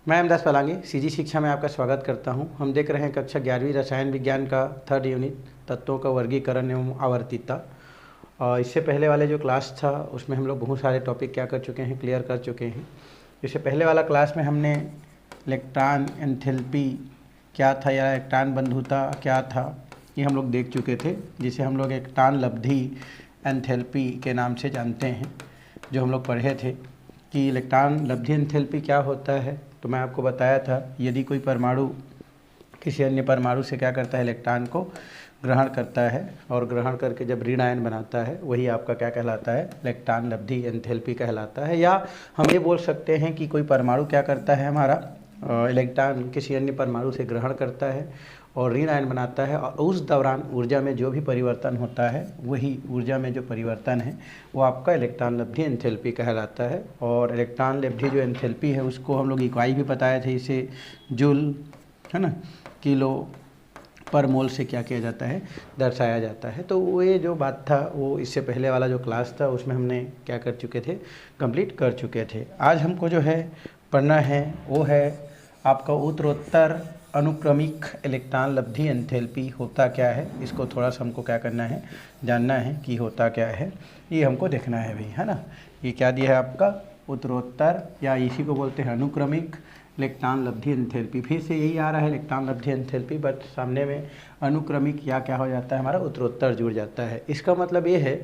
मैं अहमदास पलांगी सीजी शिक्षा में आपका स्वागत करता हूं। हम देख रहे हैं कक्षा 11वीं रसायन विज्ञान का 3rd यूनिट तत्वों का वर्गीकरण एवं आवर्तिता। और इससे पहले वाले जो क्लास था उसमें हम लोग बहुत सारे टॉपिक क्या कर चुके हैं, क्लियर कर चुके हैं। इससे पहले वाला क्लास में हमने इलेक्ट्रॉन एंथैल्पी क्या था या इलेक्ट्रॉन बंधुता क्या था ये हम लोग देख चुके थे, जिसे हम लोग इलेक्ट्रॉन लब्धि एंथैल्पी के नाम से जानते हैं। जो हम लोग पढ़े थे कि इलेक्ट्रॉन लब्धि एंथैल्पी क्या होता है, तो मैं आपको बताया था यदि कोई परमाणु किसी अन्य परमाणु से क्या करता है, इलेक्ट्रॉन को ग्रहण करता है और ग्रहण करके जब ऋण आयन बनाता है वही आपका क्या कहलाता है, इलेक्ट्रॉन लब्धि एंथैल्पी कहलाता है। या हम ये बोल सकते हैं कि कोई परमाणु क्या करता है, हमारा इलेक्ट्रॉन किसी अन्य परमाणु से ग्रहण करता है और ऋण आयन बनाता है और उस दौरान ऊर्जा में जो भी परिवर्तन होता है वही ऊर्जा में जो परिवर्तन है वो आपका इलेक्ट्रॉन लब्धि एंथैल्पी कहलाता है। और इलेक्ट्रॉन लब्धि जो एंथैल्पी है उसको हम लोग इकाई भी बताए थे, इसे जूल है ना, किलो पर मोल से क्या किया जाता है, दर्शाया जाता है। तो वो ये जो बात था वो इससे पहले वाला जो क्लास था उसमें हमने क्या कर चुके थे, कंप्लीट कर चुके थे। आज हमको जो है पढ़ना है वो है आपका उत्तरोत्तर अनुक्रमिक इलेक्ट्रॉन लब्धि एंथैल्पी होता क्या है। इसको थोड़ा सा हमको क्या करना है, जानना है कि होता क्या है, ये हमको देखना है भाई, है ना। ये क्या दिया है आपका, उत्तरोत्तर या इसी को बोलते हैं अनुक्रमिक इलेक्ट्रॉन लब्धि एंथैल्पी। फिर से यही आ रहा है इलेक्ट्रॉन लब्धि एंथैल्पी, बट सामने में अनुक्रमिक या क्या हो जाता है, हमारा उत्तरोत्तर जुड़ जाता है। इसका मतलब ये है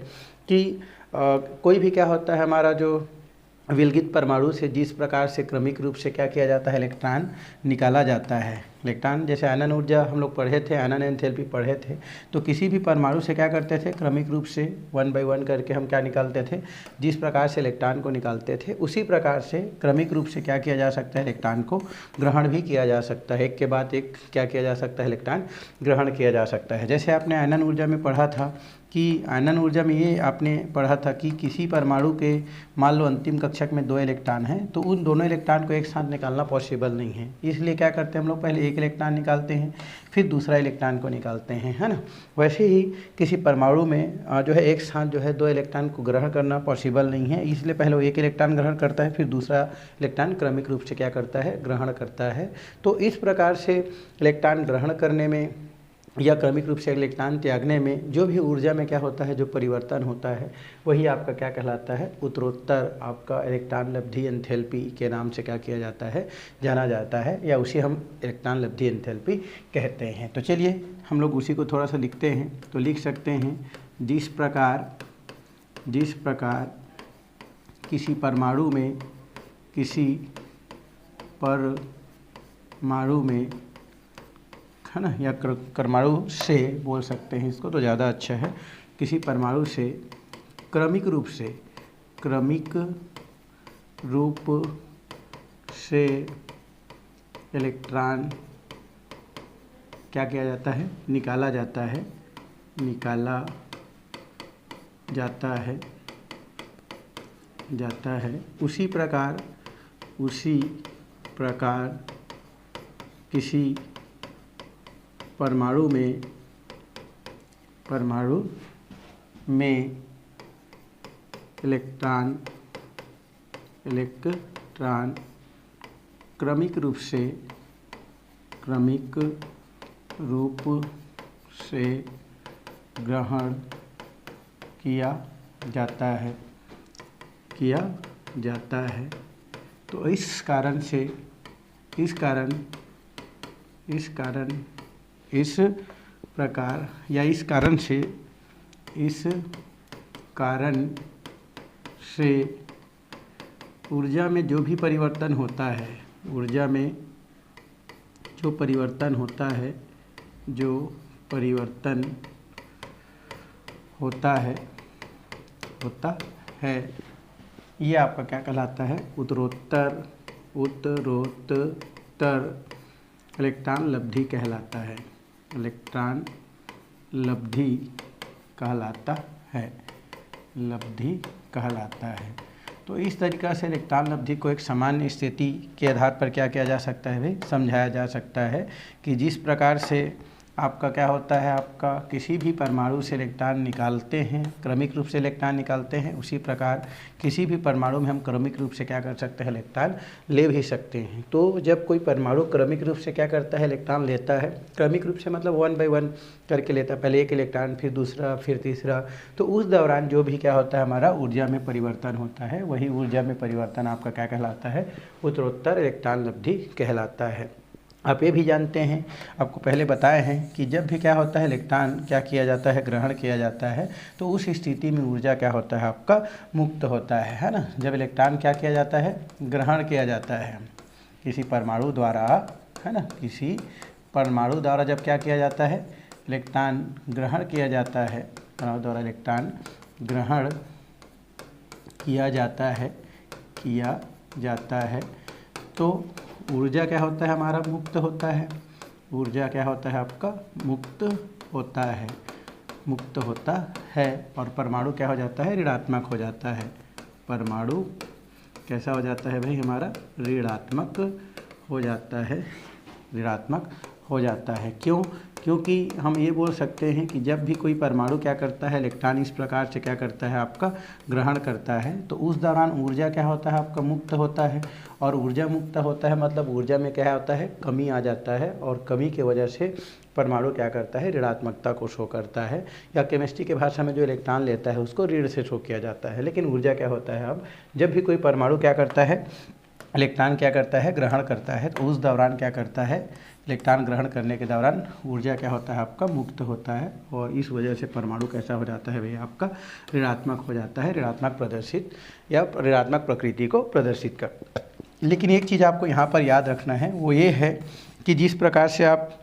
कि कोई भी क्या होता है, हमारा जो विलगित परमाणु से जिस प्रकार से क्रमिक रूप से क्या किया जाता है, इलेक्ट्रॉन निकाला जाता है। इलेक्ट्रॉन जैसे आयनन ऊर्जा हम लोग पढ़े थे, आयनन एंथैल्पी पढ़े थे, तो किसी भी परमाणु से क्या करते थे, क्रमिक रूप से 1 बाय 1 करके हम क्या निकालते थे, जिस प्रकार से इलेक्ट्रॉन को निकालते थे उसी प्रकार से क्रमिक रूप से क्या किया जा सकता है, इलेक्ट्रॉन को ग्रहण भी किया जा सकता है। एक के बाद एक क्या किया जा सकता है, इलेक्ट्रॉन ग्रहण किया जा सकता है। जैसे आपने आयनन ऊर्जा में पढ़ा था कि आयनन ऊर्जा में ये आपने पढ़ा था कि किसी परमाणु के मान लो अंतिम कक्षक में 2 इलेक्ट्रॉन हैं, तो उन दोनों इलेक्ट्रॉन को एक साथ निकालना पॉसिबल नहीं है। इसलिए क्या करते हैं हम लोग, पहले एक इलेक्ट्रॉन निकालते हैं फिर दूसरा इलेक्ट्रॉन को निकालते हैं, है ना। वैसे ही किसी परमाणु में जो है एक साथ जो है 2 इलेक्ट्रॉन को ग्रहण करना पॉसिबल नहीं है, इसलिए पहले वो एक इलेक्ट्रॉन ग्रहण करता है फिर दूसरा इलेक्ट्रॉन क्रमिक रूप से क्या करता है, ग्रहण करता है। तो इस प्रकार से इलेक्ट्रॉन ग्रहण करने में या क्रमिक रूप से इलेक्ट्रॉन त्यागने में जो भी ऊर्जा में क्या होता है, जो परिवर्तन होता है वही आपका क्या कहलाता है, उत्तरोत्तर आपका इलेक्ट्रॉन लब्धि एंथैल्पी के नाम से क्या किया जाता है, जाना जाता है, या उसे हम इलेक्ट्रॉन लब्धि एंथैल्पी कहते हैं। तो चलिए हम लोग उसी को थोड़ा सा लिखते हैं। तो लिख सकते हैं जिस प्रकार किसी परमाणु में है ना, या परमाणु से बोल सकते हैं इसको तो ज़्यादा अच्छा है, किसी परमाणु से क्रमिक रूप से इलेक्ट्रॉन क्या किया जाता है, निकाला जाता है। उसी प्रकार किसी परमाणु में इलेक्ट्रॉन क्रमिक रूप से ग्रहण किया जाता है। तो इस कारण से ऊर्जा में जो भी परिवर्तन होता है, ये आपका क्या कहलाता है, उत्तरोत्तर इलेक्ट्रॉन लब्धि कहलाता है, इलेक्ट्रॉन लब्धि कहलाता है। तो इस तरीक़ा से इलेक्ट्रॉन लब्धि को एक सामान्य स्थिति के आधार पर क्या किया जा सकता है भाई, समझाया जा सकता है कि जिस प्रकार से आपका क्या होता है, आपका किसी भी परमाणु से इलेक्ट्रॉन निकालते हैं, क्रमिक रूप से इलेक्ट्रॉन निकालते हैं, उसी प्रकार किसी भी परमाणु में हम क्रमिक रूप से क्या कर सकते हैं, इलेक्ट्रॉन ले भी सकते हैं। तो जब कोई परमाणु क्रमिक रूप से क्या करता है, इलेक्ट्रॉन लेता है, क्रमिक रूप से मतलब 1 बाय 1 करके लेता है, पहले एक इलेक्ट्रॉन फिर दूसरा फिर तीसरा, तो उस दौरान जो भी क्या होता है, हमारा ऊर्जा में परिवर्तन होता है, वही ऊर्जा में परिवर्तन आपका क्या कहलाता है, उत्तरोत्तर इलेक्ट्रॉन लब्धि कहलाता है। आप ये भी जानते हैं, आपको पहले बताए हैं कि जब भी क्या होता है, इलेक्ट्रॉन क्या किया जाता है, ग्रहण किया जाता है, तो उस स्थिति में ऊर्जा क्या होता है, आपका मुक्त होता है ना। जब इलेक्ट्रॉन क्या किया जाता है, ग्रहण किया जाता है किसी परमाणु द्वारा, है ना, किसी परमाणु द्वारा जब क्या किया जाता है, इलेक्ट्रॉन ग्रहण किया जाता है, परमाणु द्वारा इलेक्ट्रॉन ग्रहण किया जाता है तो ऊर्जा क्या होता है, हमारा मुक्त होता है, ऊर्जा क्या होता है, आपका मुक्त होता है और परमाणु क्या हो जाता है, ऋणात्मक हो जाता है। परमाणु कैसा हो जाता है भाई, हमारा ऋणात्मक हो जाता है, ऋणात्मक हो जाता है। क्यों? क्योंकि हम ये बोल सकते हैं कि जब भी कोई परमाणु क्या करता है, इलेक्ट्रॉन इस प्रकार से क्या करता है, आपका ग्रहण करता है, तो उस दौरान ऊर्जा क्या होता है, आपका मुक्त होता है। और ऊर्जा मुक्त होता है मतलब ऊर्जा में क्या होता है, कमी आ जाता है, और कमी की वजह से परमाणु क्या करता है, ऋणात्मकता को शो करता है, या केमिस्ट्री के भाषा में जो इलेक्ट्रॉन लेता है उसको ऋण से शो किया जाता है। लेकिन ऊर्जा क्या होता है, अब जब भी कोई परमाणु क्या करता है, इलेक्ट्रॉन क्या करता है, ग्रहण करता है, तो उस दौरान क्या करता है, इलेक्ट्रॉन ग्रहण करने के दौरान ऊर्जा क्या होता है, आपका मुक्त होता है, और इस वजह से परमाणु कैसा हो जाता है भैया, आपका ऋणात्मक हो जाता है, ऋणात्मक प्रदर्शित या ऋणात्मक प्रकृति को प्रदर्शित करता है। लेकिन एक चीज़ आपको यहाँ पर याद रखना है, वो ये है कि जिस प्रकार से आप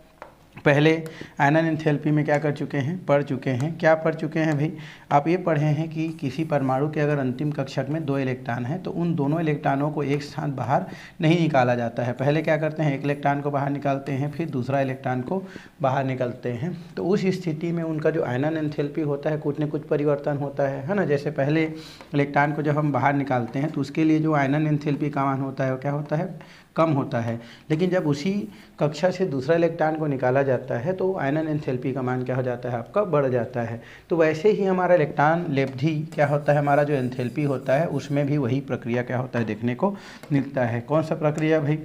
पहले आयनन एंथैल्पी में क्या कर चुके हैं, पढ़ चुके हैं, क्या पढ़ चुके हैं भाई, आप ये पढ़े हैं कि किसी परमाणु के अगर अंतिम कक्षक में 2 इलेक्ट्रॉन हैं तो उन दोनों इलेक्ट्रॉनों को एक साथ बाहर नहीं निकाला जाता है। पहले क्या करते हैं, एक इलेक्ट्रॉन को बाहर निकालते हैं, फिर दूसरा इलेक्ट्रॉन को बाहर निकालते हैं। तो उस स्थिति में उनका जो आयनन एंथैल्पी होता है, कुछ न कुछ परिवर्तन होता है ना। जैसे पहले इलेक्ट्रॉन को जब हम बाहर निकालते हैं तो उसके लिए जो आयनन एंथैल्पी का मान होता है वो क्या होता है, कम होता है। लेकिन जब उसी कक्षा से दूसरा इलेक्ट्रॉन को निकाला जाता है तो आयनन एंथैल्पी का मान क्या हो जाता है, आपका बढ़ जाता है। तो वैसे ही हमारा इलेक्ट्रॉन लब्धि क्या होता है, हमारा जो एंथैल्पी होता है उसमें भी वही प्रक्रिया क्या होता है, देखने को मिलता है। कौन सा प्रक्रिया भाई,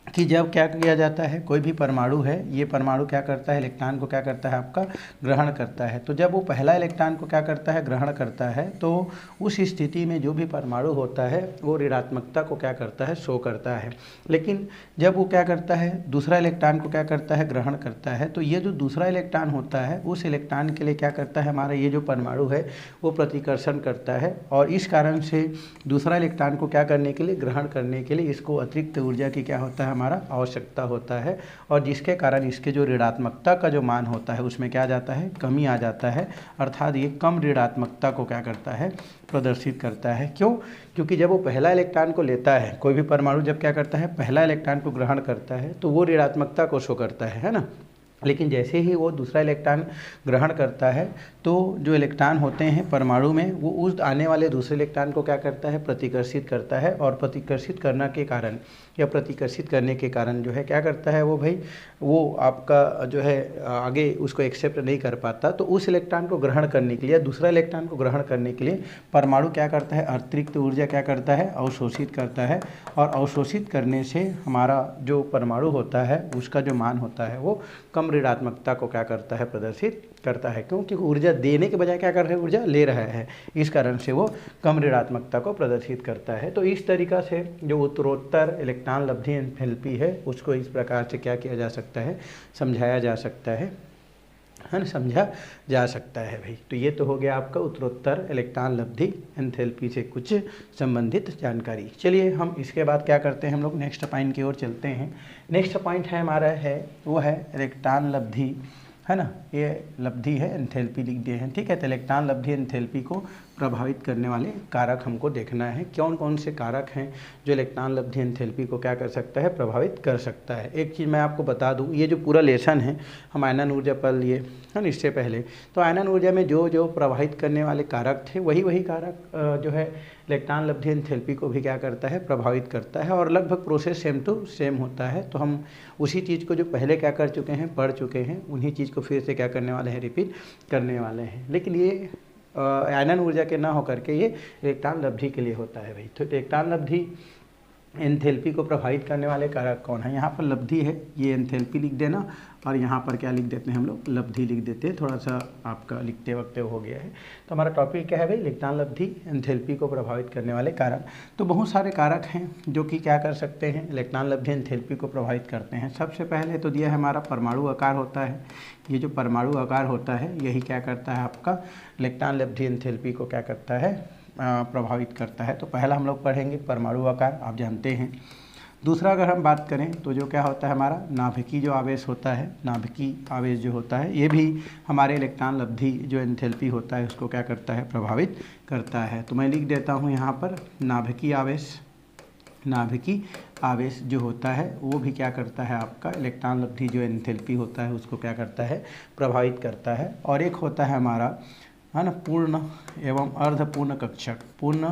कि जब क्या किया जाता है, कोई भी परमाणु है, ये परमाणु क्या करता है, इलेक्ट्रॉन को क्या करता है, आपका ग्रहण करता है। तो जब वो पहला इलेक्ट्रॉन को क्या करता है, ग्रहण करता है, तो उस स्थिति में जो भी परमाणु होता है वो ऋणात्मकता को क्या करता है, शो करता है। लेकिन जब वो क्या करता है, दूसरा इलेक्ट्रॉन को क्या करता है, ग्रहण करता है, तो ये जो दूसरा इलेक्ट्रॉन होता है उस इलेक्ट्रॉन के लिए क्या करता है, हमारा ये जो परमाणु है वो प्रतिकर्षण करता है, और इस कारण से दूसरा इलेक्ट्रॉन को क्या करने के लिए, ग्रहण करने के लिए इसको अतिरिक्त ऊर्जा की क्या होता है, हमारा आवश्यकता होता है, और जिसके कारण इसके जो ऋणात्मकता का जो मान होता है उसमें क्या जाता है, कमी आ जाता है। अर्थात ये कम ऋणात्मकता को क्या करता है, प्रदर्शित करता है। क्यों? क्योंकि जब वो पहला इलेक्ट्रॉन को लेता है, कोई भी परमाणु जब क्या करता है, पहला इलेक्ट्रॉन को ग्रहण करता है तो वो ऋणात्मकता को शो करता है ना। लेकिन जैसे ही वो दूसरा इलेक्ट्रॉन ग्रहण करता है तो जो इलेक्ट्रॉन होते हैं परमाणु में, वो उस आने वाले दूसरे इलेक्ट्रॉन को क्या करता है, प्रतिकर्षित करता है, और प्रतिकर्षित करने के कारण या प्रतिकर्षित करने के कारण जो है क्या करता है वो भाई, वो आपका जो है आगे उसको एक्सेप्ट नहीं कर पाता। तो उस इलेक्ट्रॉन को ग्रहण करने के लिए, दूसरा इलेक्ट्रॉन को ग्रहण करने के लिए परमाणु क्या करता है, अतिरिक्त ऊर्जा क्या करता है, अवशोषित करता है, और अवशोषित करने से हमारा जो परमाणु होता है उसका जो मान होता है वो कम ऋणात्मकता को क्या करता है, प्रदर्शित करता है। क्योंकि ऊर्जा देने के बजाय क्या कर रहा है, ऊर्जा ले रहा है, इस कारण से वो कम ऋणात्मकता को प्रदर्शित करता है। तो इस तरीक़ा से जो उत्तरोत्तर इलेक्ट्रॉन लब्धि एंथैल्पी है उसको इस प्रकार से क्या किया जा सकता है, समझाया जा सकता है ना, समझा जा सकता है भाई। तो ये तो हो गया आपका उत्तरोत्तर इलेक्ट्रॉन लब्धि एंथैल्पी से कुछ संबंधित जानकारी। चलिए हम इसके बाद क्या करते हैं, हम लोग नेक्स्ट पॉइंट की ओर चलते हैं। नेक्स्ट पॉइंट है हमारा है वो है इलेक्ट्रॉन लब्धि, है ना, ये लब्धि है, एंथैल्पी लिख दिए हैं, ठीक है। तो इलेक्ट्रॉन लब्धि एंथैल्पी को प्रभावित करने वाले कारक हमको देखना है, कौन कौन से कारक हैं जो इलेक्ट्रॉन लब्धि एंथैल्पी को क्या कर सकता है, प्रभावित कर सकता है। एक चीज़ मैं आपको बता दूं, ये जो पूरा लेसन है हम आयनन ऊर्जा पढ़ लिए है ना इससे पहले, तो आयनन ऊर्जा में जो जो प्रभावित करने वाले कारक थे वही कारक जो है इलेक्ट्रॉन लब्धि एंथैल्पी को भी क्या करता है, प्रभावित करता है, और लगभग प्रोसेस सेम टू सेम होता है। तो हम उसी चीज़ को जो पहले क्या कर चुके हैं, पढ़ चुके हैं, उन्हीं चीज़ को फिर से क्या करने वाले हैं, रिपीट करने वाले हैं। लेकिन ये आयनन ऊर्जा के ना होकर के ये इलेक्ट्रॉन लब्धि के लिए होता है भाई। तो इलेक्ट्रॉन लब्धि एंथैल्पी को प्रभावित करने वाले कारक कौन है, यहाँ पर लब्धि है, ये एंथैल्पी लिख देना, और यहाँ पर क्या लिख देते हैं हम लोग, लब्धि लिख देते हैं। थोड़ा सा आपका लिखते वक्त हो गया है। तो हमारा टॉपिक क्या है भाई, इलेक्ट्रॉन लब्धि एंथैल्पी को प्रभावित करने वाले कारक। तो बहुत सारे कारक हैं जो कि क्या कर सकते हैं, इलेक्ट्रॉन लब्धि एंथैल्पी को प्रभावित करते हैं। सबसे पहले तो दिया है हमारा परमाणु आकार होता है। ये जो परमाणु आकार होता है यही क्या करता है, आपका इलेक्ट्रॉन लब्धि एंथैल्पी को क्या करता है, प्रभावित करता है। तो पहला हम लोग पढ़ेंगे परमाणु आकार, आप जानते हैं। दूसरा अगर हम बात करें तो जो क्या होता है हमारा नाभिकीय जो आवेश होता है, नाभिकीय आवेश जो होता है ये भी हमारे इलेक्ट्रॉन लब्धि जो एंथैल्पी होता है उसको क्या करता है, प्रभावित करता है। तो मैं लिख देता हूँ यहाँ पर नाभिकीय आवेश। नाभिकीय आवेश जो होता है वो भी क्या करता है, आपका इलेक्ट्रॉन लब्धि जो एंथैल्पी होता है उसको क्या करता है, प्रभावित करता है। और एक होता है हमारा है ना पूर्ण एवं अर्धपूर्ण कक्षक। पूर्ण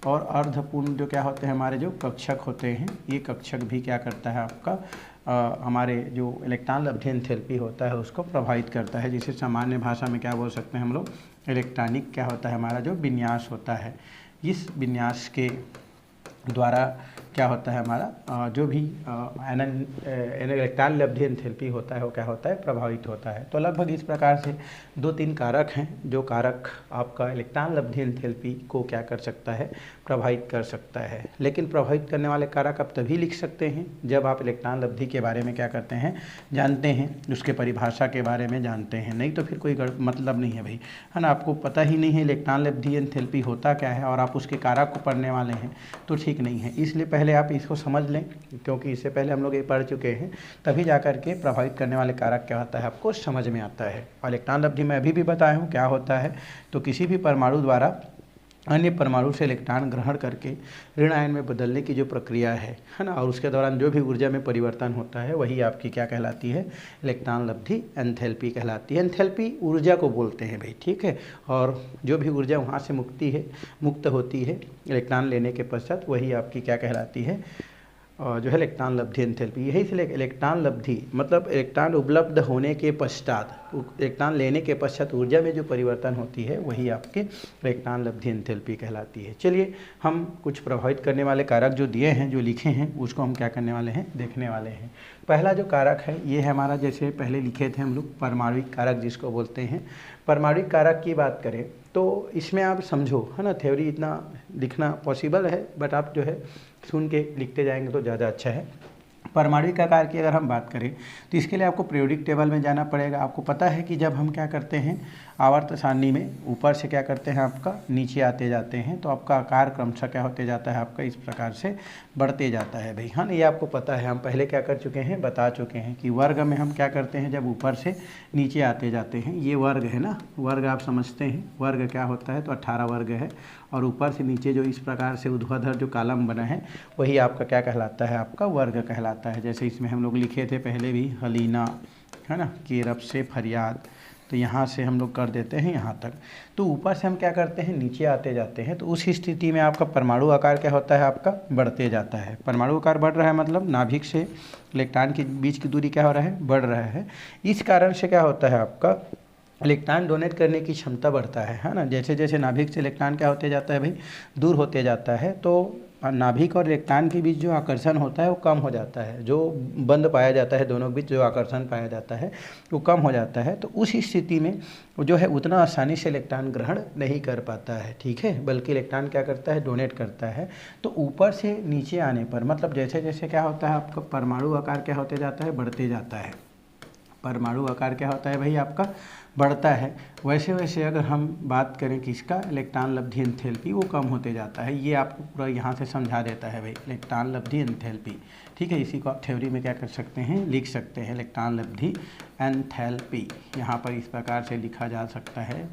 और अर्धपूर्ण जो क्या होते हैं हमारे जो कक्षक होते हैं, ये कक्षक भी क्या करता है आपका हमारे जो इलेक्ट्रॉन लब्धि एंथैल्पी होता है उसको प्रभावित करता है। जिसे सामान्य भाषा में क्या बोल सकते हैं हम लोग, इलेक्ट्रॉनिक क्या होता है हमारा जो विन्यास होता है, इस विन्यास के द्वारा क्या होता है हमारा जो भी आयनन इलेक्ट्रॉन लब्धि एंथैल्पी होता है वो क्या होता है, प्रभावित होता है। तो लगभग इस प्रकार से 2-3 कारक हैं जो कारक आपका इलेक्ट्रॉन लब्धि एंथैल्पी को क्या कर सकता है, प्रभावित कर सकता है। लेकिन प्रभावित करने वाले कारक आप तभी लिख सकते हैं जब आप इलेक्ट्रॉन लब्धि के बारे में क्या करते हैं, जानते हैं, उसके परिभाषा के बारे में जानते हैं। नहीं तो फिर कोई मतलब नहीं है भाई, है ना। आपको पता ही नहीं है इलेक्ट्रॉन लब्धि एंथैल्पी होता क्या है और आप उसके कारक को पढ़ने वाले हैं तो ठीक नहीं है। इसलिए पहले आप इसको समझ लें, क्योंकि इससे पहले हम लोग ये पढ़ चुके हैं, तभी जाकर के प्रभावित करने वाले कारक क्या होता है आपको समझ में आता है। और इलेक्ट्रॉन लब्धि मैं अभी भी बताया हूँ क्या होता है। तो किसी भी परमाणु द्वारा अन्य परमाणु से इलेक्ट्रॉन ग्रहण करके ऋण आयन में बदलने की जो प्रक्रिया है ना, और उसके दौरान जो भी ऊर्जा में परिवर्तन होता है वही आपकी क्या कहलाती है, इलेक्ट्रॉन लब्धि एंथैल्पी कहलाती है। एंथैल्पी ऊर्जा को बोलते हैं भाई, ठीक है। और जो भी ऊर्जा वहाँ से मुक्त होती है इलेक्ट्रॉन लेने के पश्चात वही आपकी क्या कहलाती है, और जो है इलेक्ट्रॉन लब्धि एंथैल्पी। यही से इलेक्ट्रॉन लब्धि मतलब इलेक्ट्रॉन उपलब्ध होने के पश्चात, इलेक्ट्रॉन लेने के पश्चात ऊर्जा में जो परिवर्तन होती है वही आपके इलेक्ट्रॉन लब्धि एंथैल्पी कहलाती है। चलिए हम कुछ प्रभावित करने वाले कारक जो दिए हैं, जो लिखे हैं, उसको हम क्या करने वाले हैं, देखने वाले हैं। पहला जो कारक है ये है हमारा, जैसे पहले लिखे थे हम लोग, परमाणुिक कारक जिसको बोलते हैं। परमाणुिक कारक की बात करें तो इसमें आप समझो, है ना, थ्योरी इतना लिखना पॉसिबल है बट आप जो है सुन के लिखते जाएंगे तो ज़्यादा अच्छा है। परमाणुिक आकार की अगर हम बात करें तो इसके लिए आपको पीरियोडिक टेबल में जाना पड़ेगा। आपको पता है कि जब हम क्या करते हैं आवर्त सारणी में ऊपर से क्या करते हैं, आपका नीचे आते जाते हैं, तो आपका आकार क्रमशः क्या होते जाता है, आपका इस प्रकार से बढ़ते जाता है भाई। हाँ, ये आपको पता है, हम पहले क्या कर चुके हैं, बता चुके हैं कि वर्ग में हम क्या करते हैं, जब ऊपर से नीचे आते जाते हैं, ये वर्ग है ना, वर्ग आप समझते हैं, वर्ग क्या होता है, तो 18 वर्ग है। और ऊपर से नीचे जो इस प्रकार से ऊर्ध्वाधर जो कॉलम बना है वही आपका क्या कहलाता है, आपका वर्ग कहलाता है। जैसे इसमें हम लोग लिखे थे पहले भी, हलीना, है ना, केरब से फरियाद, तो यहाँ से हम लोग कर देते हैं यहाँ तक। तो ऊपर से हम क्या करते हैं, नीचे आते जाते हैं। तो उस स्थिति में आपका परमाणु आकार क्या होता है, आपका बढ़ते जाता है। परमाणु आकार बढ़ रहा है मतलब नाभिक से इलेक्ट्रॉन के बीच की दूरी क्या हो रहा है, बढ़ रहा है। इस कारण से क्या होता है, आपका इलेक्ट्रॉन डोनेट करने की क्षमता बढ़ता है ना। जैसे जैसे नाभिक से इलेक्ट्रॉन क्या होते जाता है भाई, दूर होते जाता है, तो नाभिक और इलेक्ट्रॉन के बीच जो आकर्षण होता है वो कम हो जाता है। जो बंध पाया जाता है दोनों के बीच जो आकर्षण पाया जाता है वो कम हो जाता है। तो उस स्थिति में जो है उतना आसानी से इलेक्ट्रॉन ग्रहण नहीं कर पाता है, ठीक है, बल्कि इलेक्ट्रॉन क्या करता है, डोनेट करता है। तो ऊपर से नीचे आने पर मतलब जैसे जैसे क्या होता है, आपका परमाणु आकार क्या होते जाता है, बढ़ते जाता है। परमाणु आकार क्या होता है भाई, आपका बढ़ता है। वैसे वैसे अगर हम बात करें किसका, इलेक्ट्रॉन लब्धि एंथैल्पी, वो कम होते जाता है। ये आपको पूरा यहाँ से समझा देता है भाई, इलेक्ट्रॉन लब्धि एंथैल्पी, ठीक है। इसी को आप थ्योरी में क्या कर सकते हैं, लिख सकते हैं, इलेक्ट्रॉन लब्धि एंथैल्पी। यहाँ पर इस प्रकार से लिखा जा सकता है।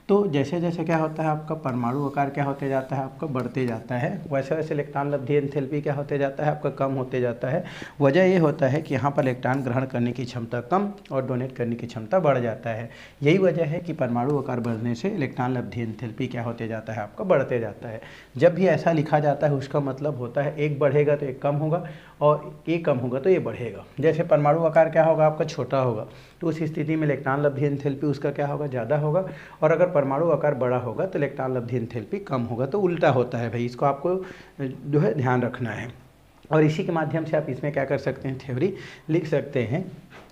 तो जैसे जैसे क्या होता है आपका परमाणु आकार क्या होते जाता है आपका बढ़ते जाता है, वैसे वैसे इलेक्ट्रॉन लब्धि एंथैल्पी क्या होते जाता है आपका कम होते जाता है। वजह ये होता है कि यहाँ पर इलेक्ट्रॉन ग्रहण करने की क्षमता कम और डोनेट करने की क्षमता बढ़ जाता है। यही वजह है कि परमाणु आकार बढ़ने से इलेक्ट्रॉन लब्धि एंथैल्पी क्या होते जाता है आपका बढ़ते जाता है। जब भी ऐसा लिखा जाता है उसका मतलब होता है एक बढ़ेगा तो एक कम होगा और एक कम होगा तो ये बढ़ेगा। जैसे परमाणु आकार क्या होगा आपका छोटा होगा तो उस स्थिति में इलेक्ट्रॉन लब्धि एंथैल्पी उसका क्या होगा ज़्यादा होगा, और अगर परमाणु आकार बड़ा होगा तो इलेक्ट्रॉन लब्धि एंथैल्पी कम होगा। तो उल्टा होता है भाई, इसको आपको जो है ध्यान रखना है। और इसी के माध्यम से आप इसमें क्या कर सकते हैं, थ्योरी लिख सकते हैं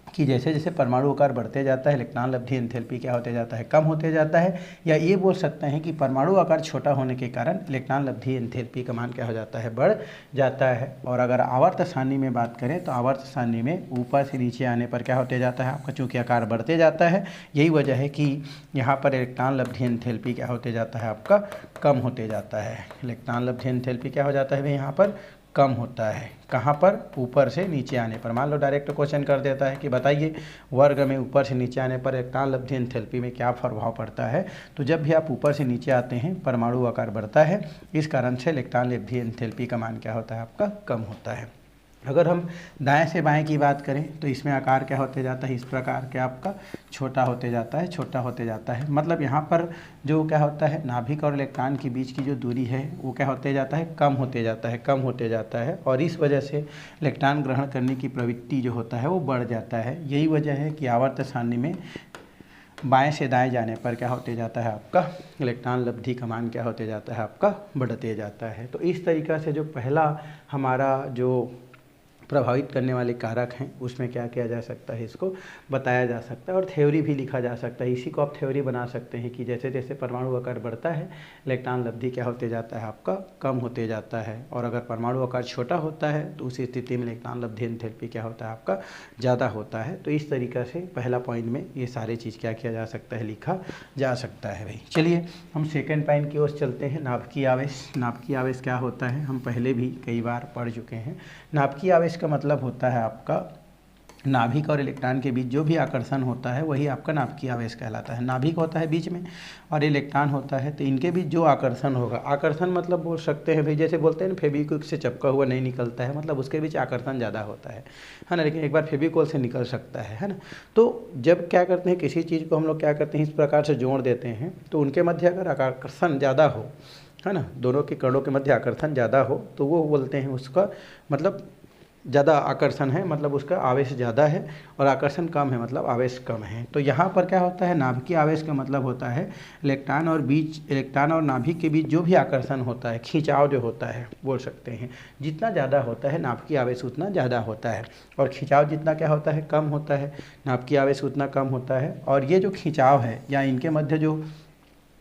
कि जैसे जैसे परमाणु आकार बढ़ते जाता है इलेक्ट्रॉन लब्धि एंथैल्पी क्या होते जाता है कम होते जाता है। या ये बोल सकते हैं कि परमाणु आकार छोटा होने के कारण इलेक्ट्रॉन लब्धि एंथैल्पी का मान क्या हो जाता है बढ़ जाता है। और अगर आवर्त सारणी में बात करें तो आवर्त सारणी में ऊपर से नीचे आने पर क्या होते जाता है आपका, चूँकि आकार बढ़ते जाता है यही वजह है कि यहाँ पर इलेक्ट्रॉन लब्धि एंथैल्पी क्या होते जाता है आपका कम होते जाता है। इलेक्ट्रॉन लब्धि एंथैल्पी क्या हो जाता है भाई यहाँ पर कम होता है। कहाँ पर, ऊपर से नीचे आने पर। मान लो डायरेक्ट क्वेश्चन कर देता है कि बताइए वर्ग में ऊपर से नीचे आने पर इलेक्ट्रॉन लब्धि एंथैल्पी में क्या प्रभाव पड़ता है। तो जब भी आप ऊपर से नीचे आते हैं परमाणु आकार बढ़ता है, इस कारण से इलेक्ट्रॉन लब्धि एंथैल्पी का मान क्या होता है आपका कम होता है। अगर हम दाएं से बाएं की बात करें तो इसमें आकार क्या होते जाता है, इस प्रकार के आपका छोटा होते जाता है, छोटा होते जाता है। मतलब यहाँ पर जो क्या होता है नाभिक और इलेक्ट्रॉन के बीच की जो दूरी है वो क्या होते जाता है, कम होते जाता है, कम होते जाता है। और इस वजह से इलेक्ट्रॉन ग्रहण करने की प्रवृत्ति जो होता है वो बढ़ जाता है। यही वजह है कि आवर्त सारणी में बाएं से दाएं जाने पर क्या होते जाता है आपका इलेक्ट्रॉन लब्धि का मान क्या होते जाता है आपका बढ़ते जाता है। तो इस तरीक़ा से जो पहला हमारा जो प्रभावित करने वाले कारक हैं उसमें क्या किया जा सकता है, इसको बताया जा सकता है और थ्योरी भी लिखा जा सकता है। इसी को आप थ्योरी बना सकते हैं कि जैसे जैसे परमाणु आकार बढ़ता है इलेक्ट्रॉन लब्धि क्या होते जाता है आपका कम होते जाता है, और अगर परमाणु आकार छोटा होता है तो उस स्थिति में इलेक्ट्रॉन लब्धि एंथैल्पी क्या होता है आपका ज़्यादा होता है। तो इस तरीक़ा से पहला पॉइंट में ये सारी चीज़ क्या किया जा सकता है, लिखा जा सकता है भाई। चलिए हम सेकेंड पॉइंट की ओर चलते हैं। नाभिकीय आवेश। नाभिकीय आवेश क्या होता है हम पहले भी कई बार पढ़ चुके हैं। नाभिकीय आवेश का मतलब होता है आपका नाभिक और इलेक्ट्रॉन के बीच जो भी आकर्षण होता है वही आपका नाभिकीय आवेश कहलाता है। नाभिक होता है बीच में और इलेक्ट्रॉन होता है, तो इनके बीच जो आकर्षण होगा, आकर्षण मतलब बोल सकते हैं भाई जैसे बोलते हैं ना फेविक्विक से चिपका हुआ नहीं निकलता है, मतलब उसके बीच आकर्षण ज़्यादा होता है ना। लेकिन एक बार फेविकोल से निकल सकता है ना। तो जब क्या करते हैं किसी चीज़ को हम लोग क्या करते हैं इस प्रकार से जोड़ देते हैं तो उनके मध्य अगर आकर्षण ज़्यादा हो है ना, दोनों के कणों के मध्य आकर्षण ज़्यादा हो तो वो बोलते हैं उसका मतलब ज़्यादा आकर्षण है, मतलब उसका आवेश ज़्यादा है, और आकर्षण कम है मतलब आवेश कम है। तो यहाँ पर क्या होता है नाभिकीय आवेश का मतलब होता है इलेक्ट्रॉन और नाभिक के बीच जो भी आकर्षण होता है, खिंचाव जो होता है बोल सकते हैं, जितना ज़्यादा होता है नाभिकीय आवेश उतना ज़्यादा होता है, और खिंचाव जितना क्या होता है कम होता है नाभिकीय आवेश उतना कम होता है। और ये जो खिंचाव है या इनके मध्य जो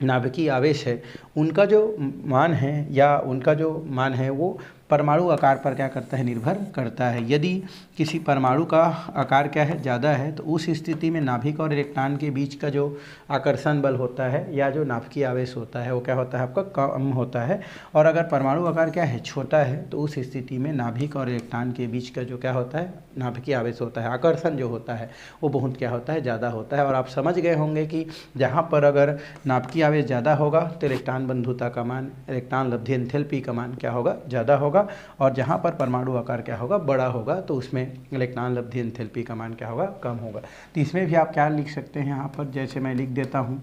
नाभिकीय आवेश है उनका जो मान है या उनका जो मान है वो परमाणु आकार पर क्या करता है, निर्भर करता है। यदि किसी परमाणु का आकार क्या है ज़्यादा है तो उस स्थिति में नाभिक और इलेक्ट्रॉन के बीच का जो आकर्षण बल होता है या जो नाभिकीय आवेश होता है वो क्या होता है आपका कम होता है। और अगर परमाणु आकार क्या है छोटा है तो उस स्थिति में नाभिक और इलेक्ट्रॉन के बीच का जो क्या होता है नाभिकीय आवेश होता है, आकर्षण जो होता है वो बहुत क्या होता है ज़्यादा होता है। और आप समझ गए होंगे कि जहाँ पर अगर नाभिकीय आवेश ज़्यादा होगा तो इलेक्ट्रॉन बंधुता का मान, इलेक्ट्रॉन लब्धि एंथैल्पी का मान क्या होगा ज़्यादा होगा, और जहाँ पर परमाणु आकार क्या होगा बड़ा होगा तो उसमें इलेक्ट्रॉन लब्धि एंथैल्पी का मान क्या होगा कम होगा। तो इसमें भी आप क्या लिख सकते हैं यहाँ पर, जैसे मैं लिख देता हूँ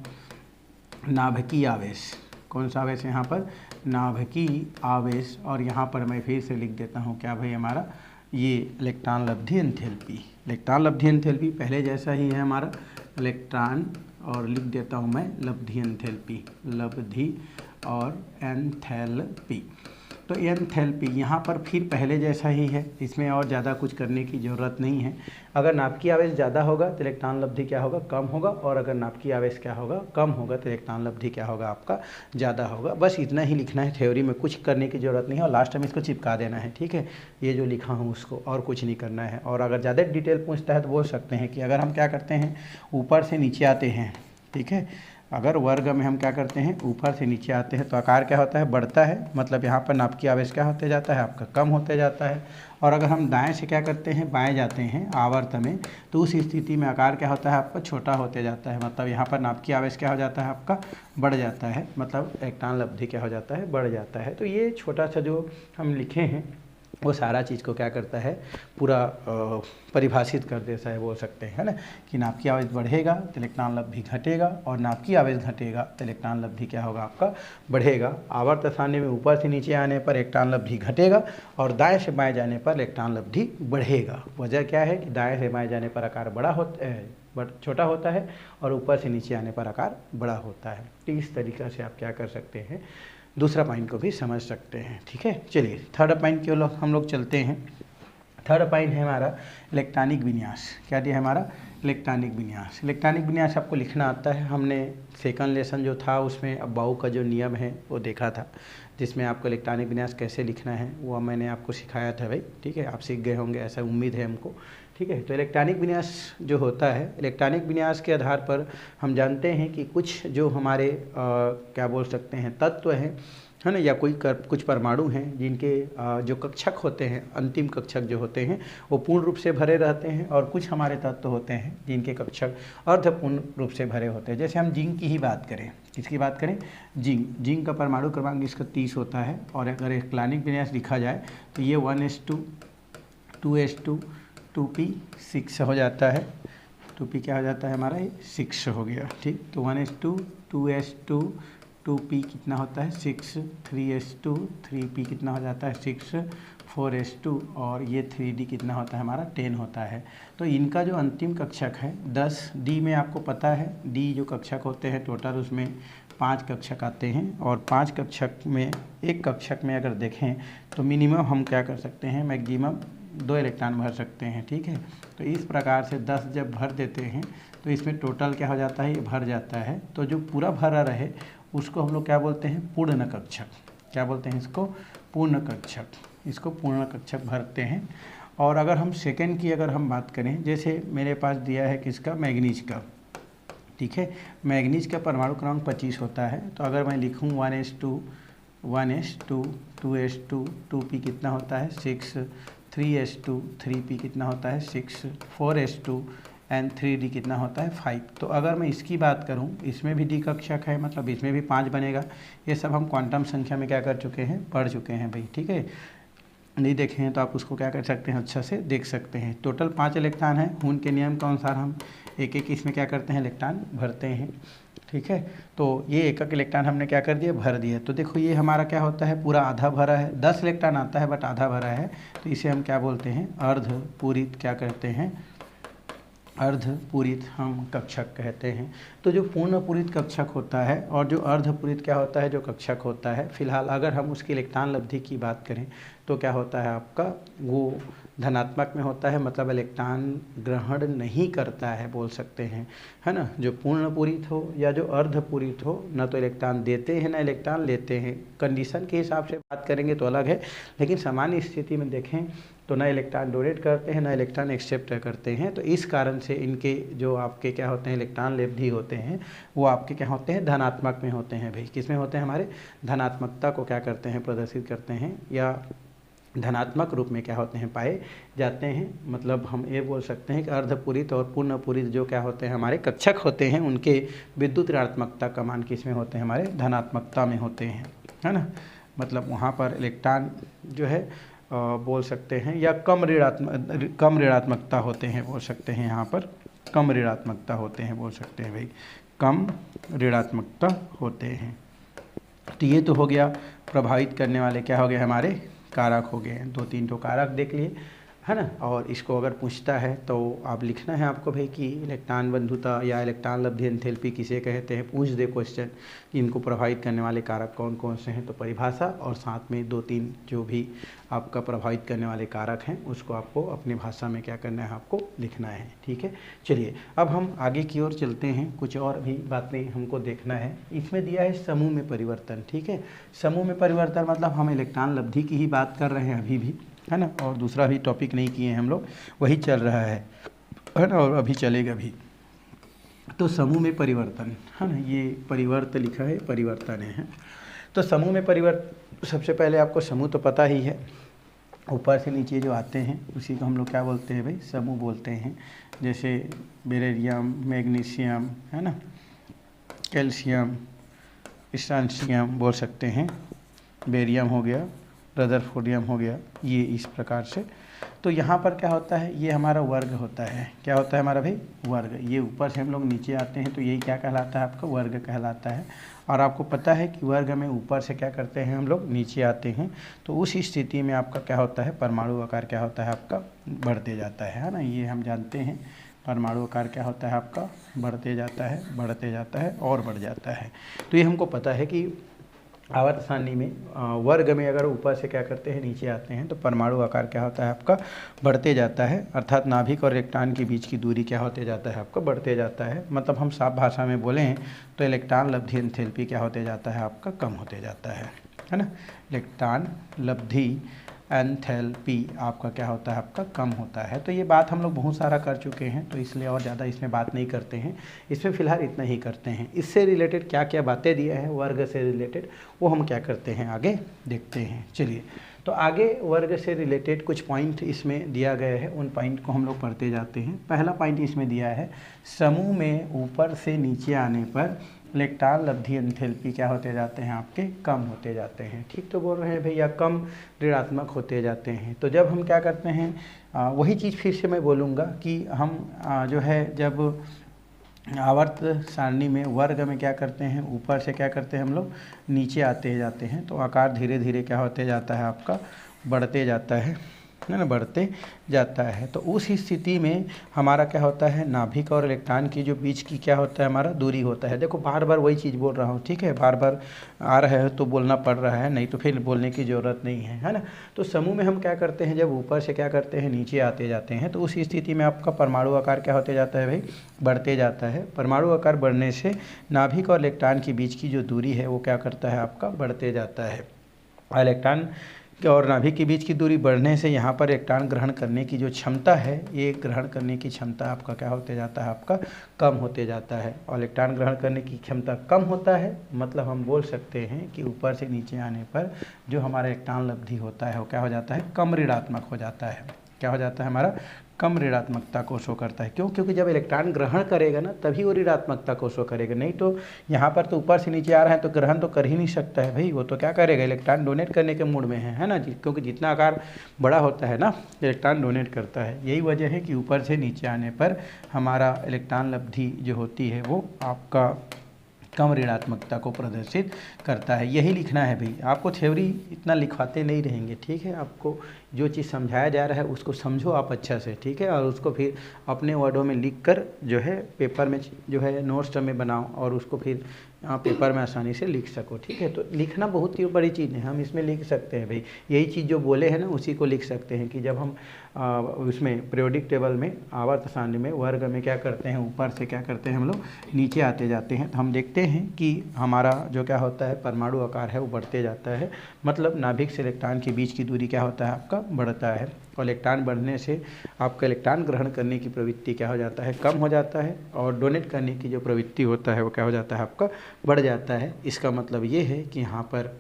नाभिकीय आवेश। कौन सा आवेश यहाँ पर, नाभिकीय आवेश। और यहाँ पर मैं फिर से लिख देता हूँ क्या भाई हमारा ये इलेक्ट्रॉन लब्धि एंथैल्पी। इलेक्ट्रॉन लब्धि एंथैल्पी पहले जैसा ही है हमारा इलेक्ट्रॉन, और लिख देता हूँ मैं लब्धि एंथैल्पी, लब्धि और एंथैल्पी। तो एंथैल्पी यहाँ पर फिर पहले जैसा ही है, इसमें और ज़्यादा कुछ करने की ज़रूरत नहीं है। अगर नाभिकीय आवेश ज़्यादा होगा तो इलेक्ट्रॉन लब्धि क्या होगा कम होगा, और अगर नाभिकीय आवेश क्या होगा कम होगा तो इलेक्ट्रॉन लब्धि क्या होगा आपका ज़्यादा होगा। बस इतना ही लिखना है, थ्योरी में कुछ करने की ज़रूरत नहीं है, और लास्ट में इसको चिपका देना है, ठीक है। ये जो लिखा हूँ उसको, और कुछ नहीं करना है। और अगर ज़्यादा डिटेल पूछता है तो बोल सकते हैं कि अगर हम क्या करते हैं ऊपर से नीचे आते हैं, ठीक है, अगर वर्ग में हम क्या करते हैं, ऊपर से नीचे आते हैं तो आकार क्या होता है, बढ़ता है, मतलब यहाँ पर नाभिकीय आवेश क्या होते जाता है, आपका कम होते जाता है। और अगर हम दाएं से क्या करते हैं, बाएं जाते हैं आवर्त में, तो उस स्थिति में आकार क्या होता है, आपका छोटा होते जाता है, मतलब यहाँ पर नाभिकीय आवेश क्या हो जाता है, आपका बढ़ जाता है, मतलब इलेक्ट्रॉन लब्धि क्या हो जाता है, बढ़ जाता है। तो ये छोटा सा जो हम लिखे हैं वो सारा चीज़ को क्या करता है, पूरा परिभाषित कर देता है, बोल सकते हैं, है ना, कि नाभिकीय आवेश बढ़ेगा तो इलेक्ट्रॉन लब्धि घटेगा, और नाभिकीय आवेश घटेगा तो इलेक्ट्रॉन लब्धि क्या होगा, आपका बढ़ेगा। आवर्त सारणी में ऊपर से नीचे आने पर इलेक्ट्रॉन लब्धि घटेगा और दाएं से बाएं जाने पर इलेक्ट्रॉन लब्धि बढ़ेगा। वजह क्या है कि दाएं से बाएं जाने पर आकार छोटा होता है और ऊपर से नीचे आने पर आकार बड़ा होता है। तो इस तरीक़े से आप क्या कर सकते हैं, दूसरा पॉइंट को भी समझ सकते हैं। ठीक है, चलिए थर्ड पॉइंट की ओर हम लोग चलते हैं। थर्ड पॉइंट है हमारा इलेक्ट्रॉनिक विन्यास। क्या दिया है हमारा, इलेक्ट्रॉनिक विन्यास। इलेक्ट्रॉनिक विन्यास आपको लिखना आता है। हमने सेकंड लेसन जो था उसमें अबाउ का जो नियम है वो देखा था, जिसमें आपको इलेक्ट्रॉनिक विन्यास कैसे लिखना है वो मैंने आपको सिखाया था भाई। ठीक है, आप सीख गए होंगे ऐसा उम्मीद है हमको। ठीक है, तो इलेक्ट्रॉनिक विन्यास जो होता है, इलेक्ट्रॉनिक विन्यास के आधार पर हम जानते हैं कि कुछ जो हमारे क्या बोल सकते हैं, तत्व हैं, है ना, या कुछ परमाणु हैं जिनके जो कक्षक होते हैं, अंतिम कक्षक जो होते हैं वो पूर्ण रूप से भरे रहते हैं, और कुछ हमारे तत्व होते हैं जिनके कक्षक अर्धपूर्ण रूप से भरे होते हैं। जैसे हम जिंक की ही बात करें, किसकी बात करें, जिंक का परमाणु क्रमांक इसका 30 होता है, और अगर इलेक्ट्रॉनिक विन्यास लिखा जाए तो ये 1s2 2s2 2p6 हो जाता है। 2p क्या हो जाता है हमारा, ये 6 हो गया। ठीक, तो 1s2 2s2 2p कितना होता है 6, 3s2 3p कितना हो जाता है 6, 4s2 और ये 3d कितना होता है हमारा 10 होता है। तो इनका जो अंतिम कक्षक है 10, d में आपको पता है d जो कक्षक होते हैं टोटल उसमें 5 कक्षक आते हैं, और 5 कक्षक में एक कक्षक में अगर देखें तो मिनिमम हम क्या कर सकते हैं, मैक्सिमम 2 इलेक्ट्रॉन भर सकते हैं। ठीक है, तो इस प्रकार से 10 जब भर देते हैं तो इसमें टोटल क्या हो जाता है, ये भर जाता है। तो जो पूरा भरा रहे उसको हम लोग क्या बोलते हैं, पूर्ण कक्षक। क्या बोलते हैं इसको, पूर्ण कक्षक। इसको पूर्ण कक्षक भरते हैं। और अगर हम सेकंड की अगर हम बात करें, जैसे मेरे पास दिया है किसका, मैग्नीज का। ठीक है, मैग्नीज का परमाणु क्रमांक 25 होता है। तो अगर मैं लिखूँ 1s2 2s2 2p कितना होता है 6, 3s2 3p कितना होता है 6, 4s2 एंड 3d कितना होता है 5। तो अगर मैं इसकी बात करूं, इसमें भी d कक्षक है, मतलब इसमें भी 5 बनेगा। ये सब हम क्वांटम संख्या में क्या कर चुके हैं, पढ़ चुके हैं भाई। ठीक है, नहीं देखे हैं तो आप उसको क्या कर सकते हैं, अच्छा से देख सकते हैं। टोटल 5 इलेक्ट्रॉन हैं, हून के नियम के अनुसार हम एक एक इसमें क्या करते हैं, इलेक्ट्रॉन भरते हैं। ठीक है, तो ये एक एक इलेक्ट्रॉन हमने क्या कर दिया, भर दिया। तो देखो ये हमारा क्या होता है, पूरा आधा भरा है। 10 इलेक्ट्रॉन आता है बट आधा भरा है, तो इसे हम क्या बोलते हैं, अर्धपूरित क्या करते हैं, अर्धपूरित हम कक्षक कहते हैं। तो जो पूर्ण पूरित कक्षक होता है और जो अर्धपूरित क्या होता है, जो कक्षक होता है, फिलहाल अगर हम उसकी इलेक्ट्रॉन लब्धि की बात करें तो क्या होता है आपका, वो धनात्मक में होता है, मतलब इलेक्ट्रॉन ग्रहण नहीं करता है, बोल सकते हैं, है ना। जो पूर्ण पूरित हो या जो अर्धपूरित हो, ना तो इलेक्ट्रॉन देते हैं ना इलेक्ट्रॉन लेते हैं। कंडीशन के हिसाब से बात करेंगे तो अलग है, लेकिन सामान्य स्थिति में देखें तो ना इलेक्ट्रॉन डोनेट करते हैं ना इलेक्ट्रॉन एक्सेप्ट करते हैं। तो इस कारण से इनके जो आपके क्या होते हैं, इलेक्ट्रॉन लब्धि होते हैं वो आपके क्या होते हैं, धनात्मक में होते हैं भाई। किस में होते हैं, हमारे धनात्मकता को क्या करते हैं, प्रदर्शित करते हैं, या धनात्मक रूप में क्या होते हैं, पाए जाते हैं। मतलब हम ये बोल सकते हैं कि अर्धपूरित और पूर्णपूरित जो क्या होते हैं, हमारे कक्षक होते हैं, उनके विद्युत ऋणात्मकता का मान किस में होते हैं, हमारे धनात्मकता में होते हैं, है ना। मतलब वहाँ पर इलेक्ट्रॉन जो है बोल सकते हैं, या कम ऋणात्मकता होते हैं, बोल सकते हैं, यहाँ पर कम ऋणात्मकता होते हैं, बोल सकते हैं भाई, कम ऋणात्मकता होते हैं। तो ये तो हो गया प्रभावित करने वाले क्या हो गए, हमारे कारक हो गए। 2-3 तो कारक देख लिए, है ना। और इसको अगर पूछता है तो आप लिखना है आपको भाई कि इलेक्ट्रॉन बंधुता या इलेक्ट्रॉन लब्धि एंथैल्पी किसे कहते हैं, पूछ दे क्वेश्चन कि इनको प्रभावित करने वाले कारक कौन कौन से हैं, तो परिभाषा और साथ में 2-3 जो भी आपका प्रभावित करने वाले कारक हैं उसको आपको अपनी भाषा में क्या करना है, आपको लिखना है। ठीक है, चलिए अब हम आगे की ओर चलते हैं। कुछ और भी बातें हमको देखना है। इसमें दिया है समूह में परिवर्तन। ठीक है, समूह में परिवर्तन मतलब हम इलेक्ट्रॉन लब्धि की ही बात कर रहे हैं अभी भी, है ना, और दूसरा भी टॉपिक नहीं किए हैं हम लोग, वही चल रहा है ना, और अभी चलेगा भी। तो समूह में परिवर्तन है ना, ये परिवर्त लिखा है, परिवर्तन है। तो समूह में परिवर्तन, सबसे पहले आपको समूह तो पता ही है, ऊपर से नीचे जो आते हैं उसी को हम लोग क्या बोलते हैं भाई, समूह बोलते हैं। जैसे बेरिलियम, मैग्नीशियम है ना, कैल्शियम, स्ट्रांशियम बोल सकते हैं, बेरियम हो गया, रदरफोर्डियम हो गया, ये इस प्रकार से। तो यहाँ पर क्या होता है, ये हमारा वर्ग होता है। क्या होता है हमारा भाई, वर्ग। ये ऊपर से हम लोग नीचे आते हैं तो यही क्या कहलाता है आपका, वर्ग कहलाता है। और आपको पता है कि वर्ग में ऊपर से क्या करते हैं हम लोग, नीचे आते हैं। तो उस स्थिति में आपका क्या होता है, परमाणु आकार क्या होता है आपका, बढ़ते जाता है ना। ये हम जानते हैं, परमाणु आकार क्या होता है आपका, बढ़ते जाता है, बढ़ते जाता है और बढ़ जाता है। तो ये हमको पता है कि आवर्त सारणी में वर्ग में अगर ऊपर से क्या करते हैं, नीचे आते हैं, तो परमाणु आकार क्या होता है आपका, बढ़ते जाता है। अर्थात नाभिक और इलेक्ट्रॉन के बीच की दूरी क्या होते जाता है आपका, बढ़ते जाता है। मतलब हम साफ भाषा में बोलें तो इलेक्ट्रॉन लब्धि एंथैल्पी क्या होते जाता है आपका, कम होते जाता है ना। इलेक्ट्रॉन लब्धि एंथैल्पी आपका क्या होता है आपका, कम होता है। तो ये बात हम लोग बहुत सारा कर चुके हैं, तो इसलिए और ज़्यादा इसमें बात नहीं करते हैं। इसमें फ़िलहाल इतना ही करते हैं। इससे रिलेटेड क्या क्या बातें दिए हैं वर्ग से रिलेटेड, वो हम क्या करते हैं आगे देखते हैं। चलिए, तो आगे वर्ग से रिलेटेड कुछ पॉइंट इसमें दिया गया है, उन पॉइंट को हम लोग पढ़ते जाते हैं। पहला पॉइंट इसमें दिया है, समूह में ऊपर से नीचे आने पर इलेक्ट्रॉन लब्धि एंथैल्पी क्या होते जाते हैं आपके, कम होते जाते हैं। ठीक तो बोल रहे हैं भैया, कम ऋणात्मक होते जाते हैं। तो जब हम क्या करते हैं, वही चीज़ फिर से मैं बोलूँगा कि हम जो है जब आवर्त सारणी में वर्ग में क्या करते हैं, ऊपर से क्या करते हैं हम लोग, नीचे आते जाते हैं, तो आकार धीरे धीरे क्या होते जाता है आपका, बढ़ते जाता है ना, बढ़ते जाता है। तो उस स्थिति में हमारा क्या होता है, नाभिक और इलेक्ट्रॉन की जो बीच की क्या होता है हमारा, दूरी होता है। देखो बार बार वही चीज़ बोल रहा हूँ, ठीक है, बार बार आ रहा है तो बोलना पड़ रहा है, नहीं तो फिर बोलने की ज़रूरत नहीं है ना। तो समूह में हम क्या करते हैं, जब ऊपर से क्या करते हैं, नीचे आते जाते हैं, तो उस स्थिति में आपका परमाणु आकार क्या होते जाता है भाई, बढ़ते जाता है। परमाणु आकार बढ़ने से नाभिक और इलेक्ट्रॉन के बीच की जो दूरी है वो क्या करता है आपका, बढ़ते जाता है। इलेक्ट्रॉन और नाभिक के बीच की दूरी बढ़ने से यहाँ पर इलेक्ट्रॉन ग्रहण करने की जो क्षमता है, ये ग्रहण करने की क्षमता आपका क्या होते जाता है आपका, कम होते जाता है। और इलेक्ट्रॉन ग्रहण करने की क्षमता कम होता है, मतलब हम बोल सकते हैं कि ऊपर से नीचे आने पर जो हमारा इलेक्ट्रॉन लब्धि होता है वो क्या हो जाता है, कम ऋणात्मक हो जाता है। क्या हो जाता है हमारा, कम ऋणात्मकता को शो करता है। क्यों, क्योंकि जब इलेक्ट्रॉन ग्रहण करेगा ना तभी वो ऋणात्मकता को शो करेगा, नहीं तो यहाँ पर तो ऊपर से नीचे आ रहा है तो ग्रहण तो कर ही नहीं सकता है भाई। वो तो क्या करेगा, इलेक्ट्रॉन डोनेट करने के मूड में है ना जी, क्योंकि जितना आकार बड़ा होता है ना, इलेक्ट्रॉन डोनेट करता है। यही वजह है कि ऊपर से नीचे आने पर हमारा इलेक्ट्रॉन लब्धि जो होती है वो आपका कम ऋणात्मकता को प्रदर्शित करता है। यही लिखना है भाई, आपको थ्योरी इतना लिखवाते नहीं रहेंगे, ठीक है। आपको जो चीज़ समझाया जा रहा है उसको समझो आप अच्छा से, ठीक है, और उसको फिर अपने वर्डों में लिखकर जो है पेपर में जो है नोट्स में बनाओ और उसको फिर पेपर में आसानी से लिख सको, ठीक है। तो लिखना बहुत ही बड़ी चीज़ है, हम इसमें लिख सकते हैं भाई, यही चीज़ जो बोले हैं ना उसी को लिख सकते हैं कि जब हम उसमें पीरियोडिक टेबल में आवर्त सारणी में वर्ग में क्या करते हैं, ऊपर से क्या करते हैं हम लोग, नीचे आते जाते हैं, तो हम देखते हैं कि हमारा जो क्या होता है, परमाणु आकार है वो बढ़ते जाता है। मतलब नाभिक से इलेक्ट्रॉन के बीच की दूरी क्या होता है आपका, बढ़ता है। और इलेक्ट्रॉन बढ़ने से आपका इलेक्ट्रॉन ग्रहण करने की प्रवृत्ति क्या हो जाता है, कम हो जाता है। और डोनेट करने की जो प्रवृत्ति होता है वो क्या हो जाता है आपका, बढ़ जाता है। इसका मतलब ये है कि यहाँ पर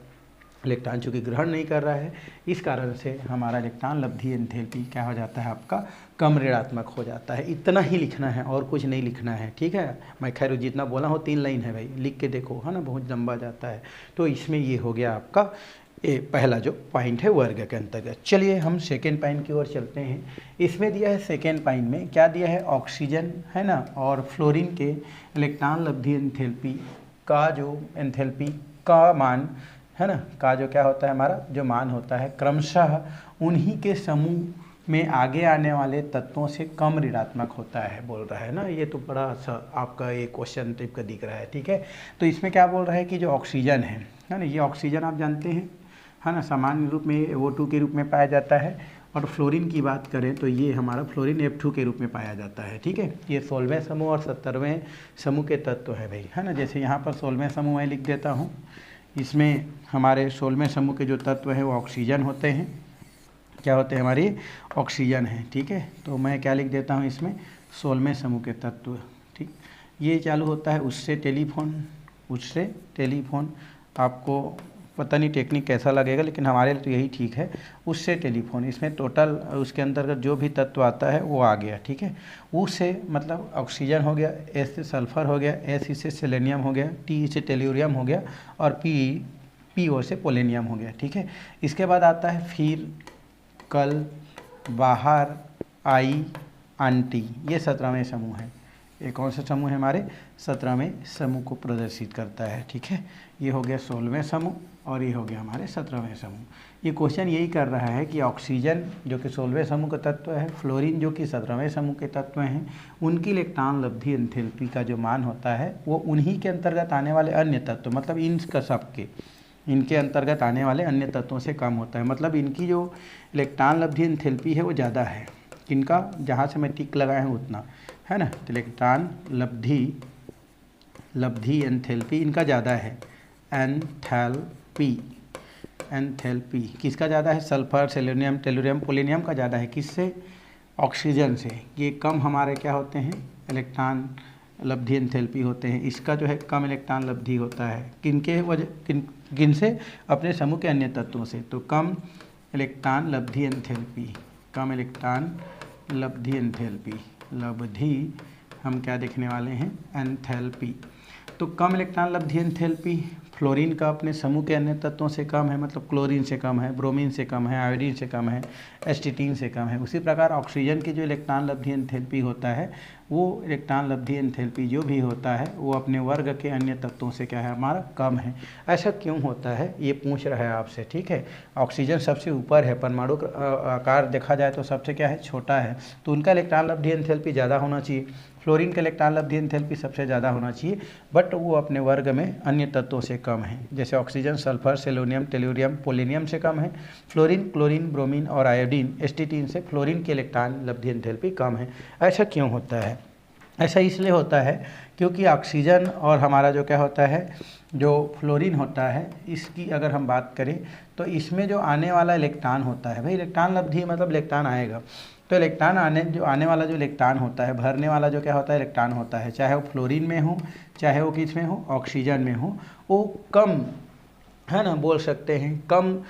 इलेक्ट्रॉन चूँकि ग्रहण नहीं कर रहा है, इस कारण से हमारा इलेक्ट्रॉन लब्धि एंथैल्पी क्या हो जाता है आपका, कम ऋणात्मक हो जाता है। इतना ही लिखना है और कुछ नहीं लिखना है, ठीक है। मैं खैर जितना बोला हूँ 3 लाइन है भाई, लिख के देखो, है ना, बहुत लंबा जाता है। तो इसमें ये हो गया आपका ये पहला जो पॉइंट है वर्ग के अंतर्गत। चलिए हम सेकेंड पॉइंट की ओर चलते हैं। इसमें दिया है सेकेंड पॉइंट में क्या दिया है, ऑक्सीजन है ना और फ्लोरीन के इलेक्ट्रॉन लब्धि एंथैल्पी का जो एंथैल्पी का मान है ना, का जो क्या होता है हमारा जो मान होता है, क्रमशः उन्हीं के समूह में आगे आने वाले तत्वों से कम ऋणात्मक होता है, बोल रहा है ना। ये तो बड़ा अच्छा आपका ये क्वेश्चन टाइप का दिख रहा है, ठीक है। तो इसमें क्या बोल रहा है कि जो ऑक्सीजन है ना, ये ऑक्सीजन आप जानते हैं है ना, सामान्य रूप में O2 के रूप में पाया जाता है। और फ्लोरीन की बात करें तो ये हमारा फ्लोरीन F2 के रूप में पाया जाता है, ठीक है। ये 16वें समूह और 17वें समूह के तत्व है भाई, है ना। जैसे यहाँ पर 16वें समूह मैं लिख देता हूँ, इसमें हमारे 16वें समूह के जो तत्व हैं वो ऑक्सीजन होते हैं। क्या होते हैं हमारी, ऑक्सीजन है, ठीक है। तो मैं क्या लिख देता हूँ इसमें, 16वें समूह के तत्व, ठीक। ये चालू होता है उससे टेलीफोन आपको पता नहीं टेक्निक कैसा लगेगा, लेकिन हमारे लिए तो यही ठीक है। उससे टेलीफोन, इसमें टोटल उसके अंतर्गत जो भी तत्व आता है वो आ गया, ठीक है। उससे मतलब ऑक्सीजन हो गया, एस से सल्फर हो गया, एस से सेलेनियम हो गया, टी से टेल्यूरियम हो गया और पीओ से पोलेनियम हो गया, ठीक है। इसके बाद आता है फिर, कल, बाहर, आई, आंटी, ये 17वें समूह है। ये कौन सा समूह है? हमारे 17वें समूह को प्रदर्शित करता है, ठीक है। ये हो गया 16वें समूह और ये हो गया हमारे 17वें समूह। ये क्वेश्चन यही कर रहा है कि ऑक्सीजन जो कि 16वें समूह का तत्व है, फ्लोरीन जो कि 17वें समूह के तत्व हैं, उनकी इलेक्ट्रॉन लब्धि एंथैल्पी का जो मान होता है वो उन्हीं के अंतर्गत आने वाले अन्य तत्व, मतलब इनका सबके इनके अंतर्गत आने वाले अन्य तत्वों से कम होता है। मतलब इनकी जो इलेक्ट्रॉन लब्धि एंथैल्पी है वो ज़्यादा है, किनका? जहाँ से मैं टिक लगाया हूँ उतना, है ना। तो इलेक्ट्रॉन लब्धि एंथैल्पी इनका ज़्यादा है। एंथैल्पी किसका ज़्यादा है? सल्फर, सेलेनियम, टेल्यूरियम, पोलेनियम का ज़्यादा है। किससे? ऑक्सीजन से। ये कम हमारे क्या होते हैं? इलेक्ट्रॉन लब्धि एंथैल्पी होते हैं। इसका जो है कम इलेक्ट्रॉन लब्धि होता है। किन से? अपने समूह के अन्य तत्वों से। तो कम इलेक्ट्रॉन लब्धि हम क्या देखने वाले हैं? एंथैल्पी। तो कम इलेक्ट्रॉन लब्धि एंथैल्पी फ्लोरीन का अपने समूह के अन्य तत्वों से कम है, मतलब क्लोरीन से कम है, ब्रोमीन से कम है, आयोडीन से कम है, एस्टीटीन से कम है। उसी प्रकार ऑक्सीजन की जो इलेक्ट्रॉन लब्धि एंथैल्पी होता है, वो इलेक्ट्रॉन लब्धि एंथैल्पी जो भी होता है वो अपने वर्ग के अन्य तत्वों से क्या है? हमारा कम है। ऐसा क्यों होता है ये पूछ रहा है आपसे, ठीक है। ऑक्सीजन सबसे ऊपर है, परमाणु आकार देखा जाए तो सबसे क्या है? छोटा है, तो उनका इलेक्ट्रॉन लब्धि एंथैल्पी ज़्यादा होना चाहिए। फ्लोरीन का इलेक्ट्रॉन लब्धि एंथैल्पी सबसे ज़्यादा होना चाहिए, बट वो अपने वर्ग में अन्य तत्वों से कम है। जैसे ऑक्सीजन सल्फर, सेलोनियम, टेल्यूरियम, पोलेनियम से कम है। फ्लोरीन, क्लोरीन, ब्रोमीन और आयोडीन, एस्टीटीन से फ्लोरीन की इलेक्ट्रॉन लब्धि एंथैल्पी कम है। ऐसा क्यों होता है? ऐसा इसलिए होता है क्योंकि ऑक्सीजन और हमारा जो क्या होता है, जो फ्लोरीन होता है, इसकी अगर हम बात करें तो इसमें जो आने वाला इलेक्ट्रॉन होता है, भाई इलेक्ट्रॉन लब्धि मतलब इलेक्ट्रॉन आएगा, तो इलेक्ट्रॉन आने वाला जो इलेक्ट्रॉन होता है, भरने वाला जो क्या होता है? इलेक्ट्रॉन होता है, चाहे वो फ्लोरीन में हो, चाहे वो किस में हो? ऑक्सीजन में हो, वो कम, है ना, बोल सकते हैं कम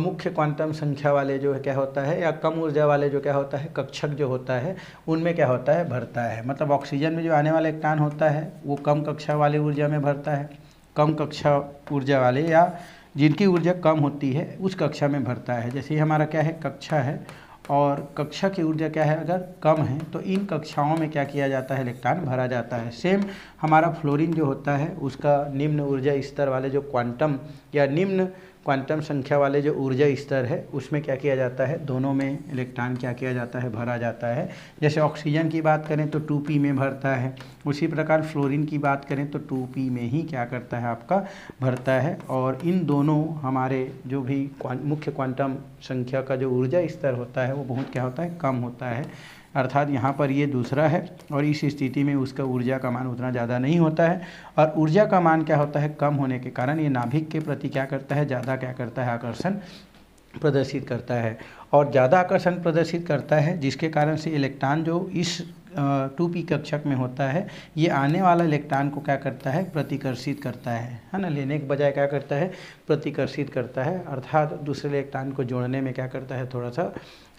मुख्य क्वांटम संख्या वाले जो है क्या होता है, या कम ऊर्जा वाले जो क्या होता है? कक्षक जो होता है, उनमें क्या होता है? भरता है। मतलब ऑक्सीजन में जो आने वाला इलेक्ट्रॉन होता है वो कम कक्षा वाले ऊर्जा में भरता है, कम कक्षा ऊर्जा वाले या जिनकी ऊर्जा कम होती है उस कक्षा में भरता है। जैसे ये हमारा क्या है? कक्षा है, और कक्षा की ऊर्जा क्या है? अगर कम है तो इन कक्षाओं में क्या किया जाता है? इलेक्ट्रॉन भरा जाता है। सेम हमारा फ्लोरीन जो होता है उसका निम्न ऊर्जा स्तर वाले जो क्वांटम या निम्न क्वांटम संख्या वाले जो ऊर्जा स्तर है उसमें क्या किया जाता है? दोनों में इलेक्ट्रॉन क्या किया जाता है? भरा जाता है। जैसे ऑक्सीजन की बात करें तो 2p में भरता है, उसी प्रकार फ्लोरीन की बात करें तो 2p में ही क्या करता है? आपका भरता है। और इन दोनों हमारे जो भी मुख्य क्वांटम संख्या का जो ऊर्जा स्तर होता है वो बहुत क्या होता है? कम होता है। अर्थात यहाँ पर ये दूसरा है, और इस स्थिति में उसका ऊर्जा का मान उतना ज़्यादा नहीं होता है, और ऊर्जा का मान क्या होता है? कम होने के कारण ये नाभिक के प्रति क्या करता है? ज़्यादा क्या करता है? आकर्षण प्रदर्शित करता है, और ज़्यादा आकर्षण प्रदर्शित करता है, जिसके कारण से इलेक्ट्रॉन जो इस 2p कक्षक में होता है, ये आने वाला इलेक्ट्रॉन को क्या करता है? प्रतिकर्षित करता है ना। लेने के बजाय क्या करता है? प्रतिकर्षित करता है। अर्थात दूसरे इलेक्ट्रॉन को जोड़ने में क्या करता है? थोड़ा सा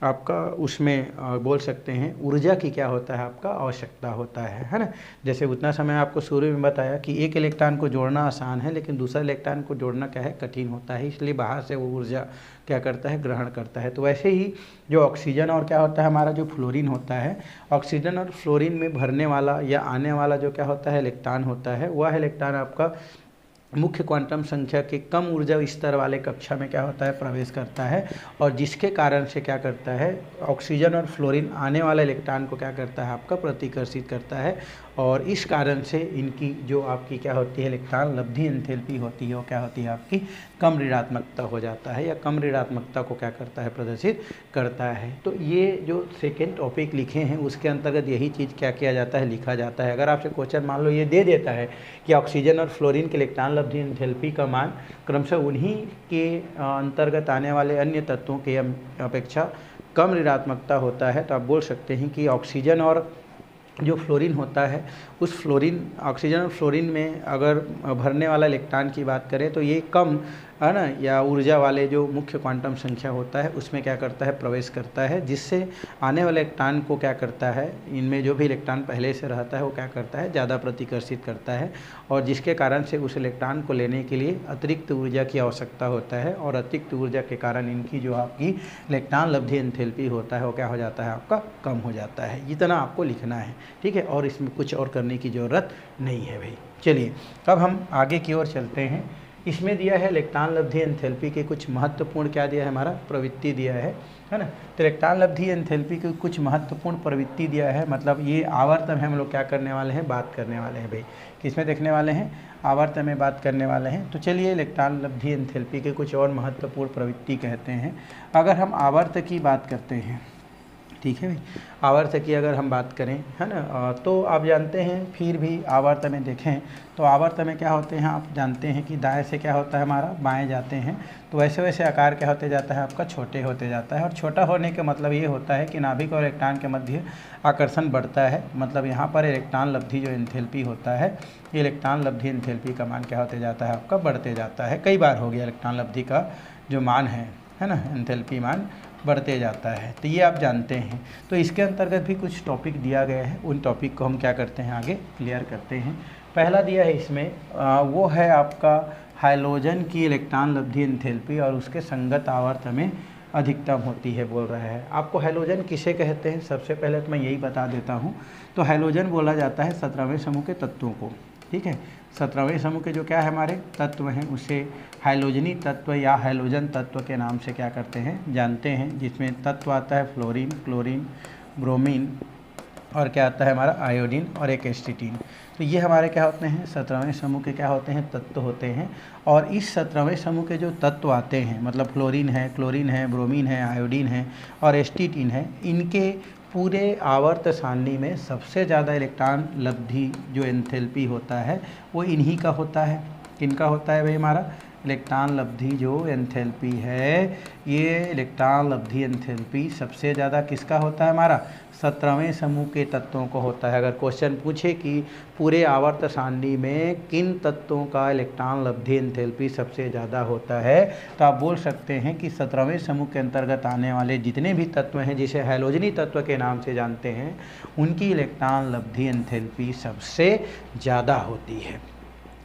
आपका उसमें बोल सकते हैं ऊर्जा की क्या होता है? आपका आवश्यकता होता है ना। जैसे उतना समय आपको शुरू में बताया कि एक इलेक्ट्रॉन को जोड़ना आसान है, लेकिन दूसरा इलेक्ट्रॉन को जोड़ना क्या है? कठिन होता है, इसलिए बाहर से वो ऊर्जा क्या करता है? ग्रहण करता है। तो वैसे ही जो ऑक्सीजन और क्या होता है? हमारा जो फ्लोरीन होता है, ऑक्सीजन और फ्लोरीन में भरने वाला या आने वाला जो क्या होता है? इलेक्ट्रॉन होता है, वह इलेक्ट्रॉन आपका मुख्य क्वांटम संख्या के कम ऊर्जा स्तर वाले कक्षा में क्या होता है? प्रवेश करता है, और जिसके कारण से क्या करता है? ऑक्सीजन और फ्लोरीन आने वाला इलेक्ट्रॉन को क्या करता है? आपका प्रतिकर्षित करता है, और इस कारण से इनकी जो आपकी क्या होती है? इलेक्ट्रॉन लब्धि एंथैल्पी होती है वो क्या होती है? आपकी कम ऋणात्मकता हो जाता है, या कम ऋणात्मकता को क्या करता है? प्रदर्शित करता है। तो ये जो सेकेंड टॉपिक लिखे हैं उसके अंतर्गत यही चीज़ क्या किया जाता है? लिखा जाता है। अगर आपसे क्वेश्चन मान लो ये दे देता है कि ऑक्सीजन और फ्लोरीन के इलेक्ट्रॉन लब्धि एंथैल्पी का मान क्रमशः उन्हीं के अंतर्गत आने वाले अन्य तत्वों के अपेक्षा कम ऋणात्मकता होता है, तो आप बोल सकते हैं कि ऑक्सीजन और जो फ्लोरीन होता है उस फ्लोरीन ऑक्सीजन और फ्लोरीन में अगर भरने वाला इलेक्ट्रॉन की बात करें तो ये कम है ना, या ऊर्जा वाले जो मुख्य क्वांटम संख्या होता है उसमें क्या करता है, प्रवेश करता है, जिससे आने वाले इलेक्ट्रॉन को क्या करता है, इनमें जो भी इलेक्ट्रॉन पहले से रहता है वो क्या करता है, ज़्यादा प्रतिकर्षित करता है, और जिसके कारण से उस इलेक्ट्रॉन को लेने के लिए अतिरिक्त ऊर्जा की आवश्यकता होता है, और अतिरिक्त ऊर्जा के कारण इनकी जो आपकी इलेक्ट्रॉन लब्धि एंथैल्पी होता है वो क्या हो जाता है, आपका कम हो जाता है। इतना आपको लिखना है, ठीक है, और इसमें कुछ और करने की ज़रूरत नहीं है भाई। चलिए अब हम आगे की ओर चलते हैं। इसमें दिया है इलेक्ट्रॉन लब्धि एंथैल्पी के कुछ महत्वपूर्ण क्या दिया है, हमारा प्रवृत्ति दिया है ना। तो इलेक्ट्रॉन लब्धि एंथैल्पी के कुछ महत्वपूर्ण प्रवृत्ति दिया है, मतलब ये आवर्त में हम लोग क्या करने वाले हैं, बात करने वाले हैं भाई। किसमें देखने वाले हैं, आवर्त में बात करने वाले हैं। तो चलिए इलेक्ट्रॉन लब्धि एंथैल्पी के कुछ और महत्वपूर्ण प्रवृत्ति कहते हैं। अगर हम आवर्त की बात करते हैं, ठीक है भाई, आवर्त की अगर हम बात करें, है ना, तो आप जानते हैं, फिर भी आवर्त में देखें तो आवर्त में क्या होते हैं, आप जानते हैं कि दाएं से क्या होता है हमारा, बाएं जाते हैं, तो वैसे वैसे आकार क्या होते जाता है, आपका छोटे होते जाता है। और छोटा होने का मतलब ये होता है कि नाभिक और इलेक्ट्रॉन के मध्य आकर्षण बढ़ता है, मतलब यहाँ पर इलेक्ट्रॉन लब्धि जो एंथैल्पी होता है, ये इलेक्ट्रॉन लब्धि एंथैल्पी का मान क्या होते जाता है, आपका बढ़ते जाता है। कई बार हो गया इलेक्ट्रॉन लब्धि का जो मान है ना, एंथैल्पी मान बढ़ते जाता है, तो ये आप जानते हैं। तो इसके अंतर्गत भी कुछ टॉपिक दिया गया है, उन टॉपिक को हम क्या करते हैं, आगे क्लियर करते हैं। पहला दिया है इसमें वो है आपका हाइड्रोजन की इलेक्ट्रॉन लब्धि एंथैल्पी और उसके संगत आवर्त में अधिकतम होती है, बोल रहा है। आपको हाइड्रोजन किसे कहते हैं, सबसे पहले तो मैं यही बता देता हूँ। तो हाइड्रोजन बोला जाता है 17वें समूह के तत्वों को, ठीक है। 17वें समूह के जो क्या है हमारे तत्व हैं, उसे हाइड्रोजनी तत्व या हाइड्रोजन तत्व के नाम से क्या करते हैं, जानते हैं, जिसमें तत्व आता है फ्लोरीन, क्लोरीन, ब्रोमीन, और क्या आता है हमारा आयोडीन और एक एस्टिटीन। तो ये हमारे क्या होते हैं, 17वें समूह के क्या होते हैं, तत्व होते हैं। और इस 17वें समूह के जो तत्व आते हैं, मतलब फ्लोरीन है, क्लोरीन है, ब्रोमीन है, आयोडीन है और एस्टिटीन है, इनके पूरे आवर्त सारणी में सबसे ज़्यादा इलेक्ट्रॉन लब्धि जो एंथैल्पी होता है वो इन्हीं का होता है। किनका होता है भाई, हमारा इलेक्ट्रॉन लब्धि जो एंथैल्पी है, ये इलेक्ट्रॉन लब्धि एंथैल्पी सबसे ज़्यादा किसका होता है, हमारा 17वें समूह के तत्वों को होता है। अगर क्वेश्चन पूछे कि पूरे आवर्त सारणी में किन तत्वों का इलेक्ट्रॉन लब्धि एंथैल्पी सबसे ज़्यादा होता है, तो आप बोल सकते हैं कि 17वें समूह के अंतर्गत आने वाले जितने भी तत्व हैं, जिसे हाइड्रोजनी तत्व के नाम से जानते हैं, उनकी इलेक्ट्रॉन लब्धि एंथैल्पी सबसे ज़्यादा होती है,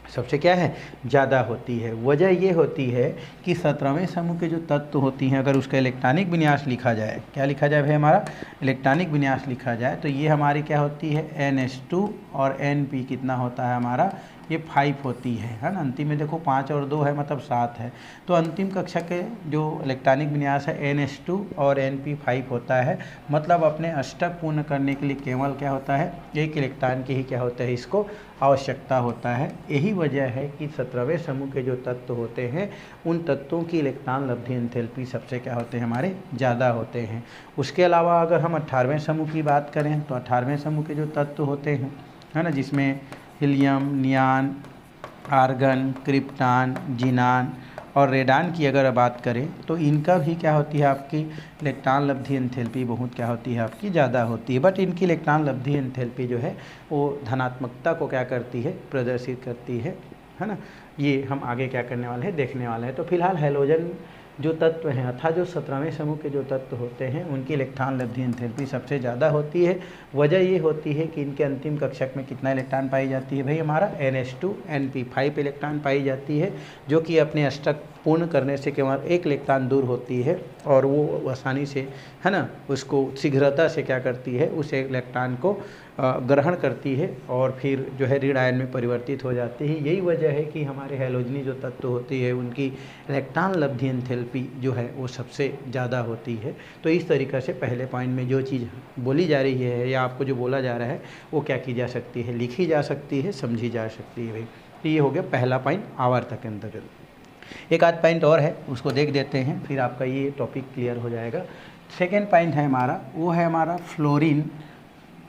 सबसे क्या है, ज़्यादा होती है। वजह ये होती है कि 17वें समूह के जो तत्व होती हैं, अगर उसका इलेक्ट्रॉनिक विन्यास लिखा जाए, क्या लिखा जाए भाई, हमारा इलेक्ट्रॉनिक विन्यास लिखा जाए, तो ये हमारी क्या होती है, NH2 और Np कितना होता है हमारा, ये 5 होती है ना। अंतिम में देखो 5 और 2 है, मतलब 7 है। तो अंतिम कक्षा के जो इलेक्ट्रॉनिक विन्यास है NH2 और Np 5 होता है, मतलब अपने अष्टक पूर्ण करने के लिए केवल क्या होता है, एक इलेक्ट्रॉन की ही क्या होता है, इसको आवश्यकता होता है। यही वजह है कि 17वें समूह के जो तत्व होते हैं, उन तत्वों की इलेक्ट्रॉन लब्धि एंथैल्पी सबसे क्या होते हैं, हमारे ज़्यादा होते हैं। उसके अलावा अगर हम 18वें समूह की बात करें, तो 18वें समूह के जो तत्व होते हैं, है ना, जिसमें हीलियम, नियान, आर्गन, क्रिप्टॉन, जिनान और रेडान की अगर बात करें, तो इनका भी क्या होती है, आपकी इलेक्ट्रॉन लब्धि एंथैल्पी बहुत क्या होती है, आपकी ज़्यादा होती है। बट इनकी इलेक्ट्रॉन लब्धि एंथैल्पी जो है वो धनात्मकता को क्या करती है, प्रदर्शित करती है ना। ये हम आगे क्या करने वाले हैं, देखने वाले हैं। तो फिलहाल हाइड्रोजन जो तत्व हैं, अर्थात जो 17वें समूह के जो तत्व होते हैं, उनकी इलेक्ट्रॉन लब्धि एंथैल्पी सबसे ज़्यादा होती है। वजह ये होती है कि इनके अंतिम कक्षक में कितना इलेक्ट्रॉन पाई जाती है भाई, हमारा NH2 Np 5 इलेक्ट्रॉन पाई जाती है, जो कि अपने अष्टक पूर्ण करने से केवल एक इलेक्ट्रॉन दूर होती है, और वो आसानी से, है ना, उसको शीघ्रता से क्या करती है, उस इलेक्ट्रॉन को ग्रहण करती है और फिर जो है ऋण आयन में परिवर्तित हो जाती है। यही वजह है कि हमारे हाइड्रोजनी जो तत्व होती है, उनकी इलेक्ट्रॉन लब्धि एंथैल्पी जो है वो सबसे ज़्यादा होती है। तो इस तरीक़े से पहले पॉइंट में जो चीज़ बोली जा रही है या आपको जो बोला जा रहा है, वो क्या की जा सकती है, लिखी जा सकती है, समझी जा सकती है भाई। तो ये हो गया पहला पॉइंट आवर्त के अंतर्गत। एक आध पॉइंट और है, उसको देख देते हैं, फिर आपका ये टॉपिक क्लियर हो जाएगा। सेकेंड पॉइंट है हमारा, वो है हमारा फ्लोरीन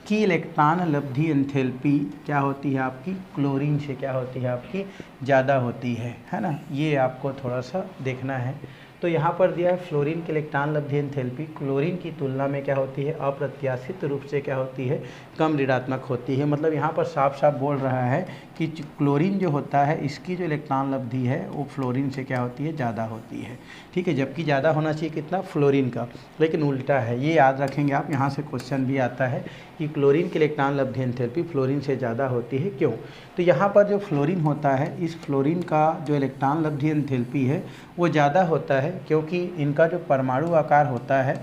की इलेक्ट्रॉन लब्धि एंथैल्पी क्या होती है, आपकी क्लोरीन से क्या होती है, आपकी ज़्यादा होती है ना। ये आपको थोड़ा सा देखना है। तो तो यहाँ पर दिया है फ्लोरीन की इलेक्ट्रॉन लब्धि एंथैल्पी क्लोरीन की तुलना में क्या होती है, अप्रत्याशित रूप से क्या होती है, कम ऋणात्मक होती है। मतलब यहाँ पर साफ साफ बोल रहा है कि क्लोरीन जो होता है इसकी जो इलेक्ट्रॉन लब्धि है वो फ्लोरीन से क्या होती है, ज़्यादा होती है। ठीक है, जबकि ज़्यादा होना चाहिए कितना, फ्लोरीन का, लेकिन उल्टा है। ये याद रखेंगे आप, यहाँ से क्वेश्चन भी आता है कि क्लोरीन की इलेक्ट्रॉन लब्धि एंथैल्पी फ्लोरीन से ज़्यादा होती है, क्यों। तो यहाँ पर जो फ्लोरीन होता है, इस फ्लोरीन का जो इलेक्ट्रॉन लब्धि एंथैल्पी है वो ज़्यादा होता है, क्योंकि इनका जो परमाणु आकार होता है,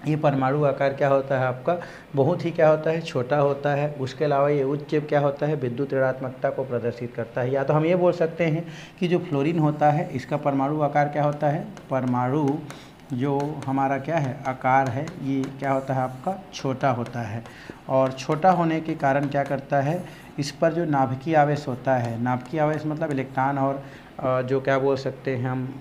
ये परमाणु आकार क्या होता है आपका, बहुत ही क्या होता है, छोटा होता है। उसके अलावा ये उच्च क्या होता है, विद्युत ऋणात्मकता को प्रदर्शित करता है। या तो हम ये बोल सकते हैं कि जो फ्लोरीन होता है इसका परमाणु आकार क्या होता है, परमाणु जो हमारा क्या है आकार है, ये क्या होता है आपका, छोटा होता है। और छोटा होने के कारण क्या करता है, इस पर जो नाभिकीय आवेश होता है, नाभिकीय आवेश मतलब इलेक्ट्रॉन और जो क्या बोल सकते हैं हम,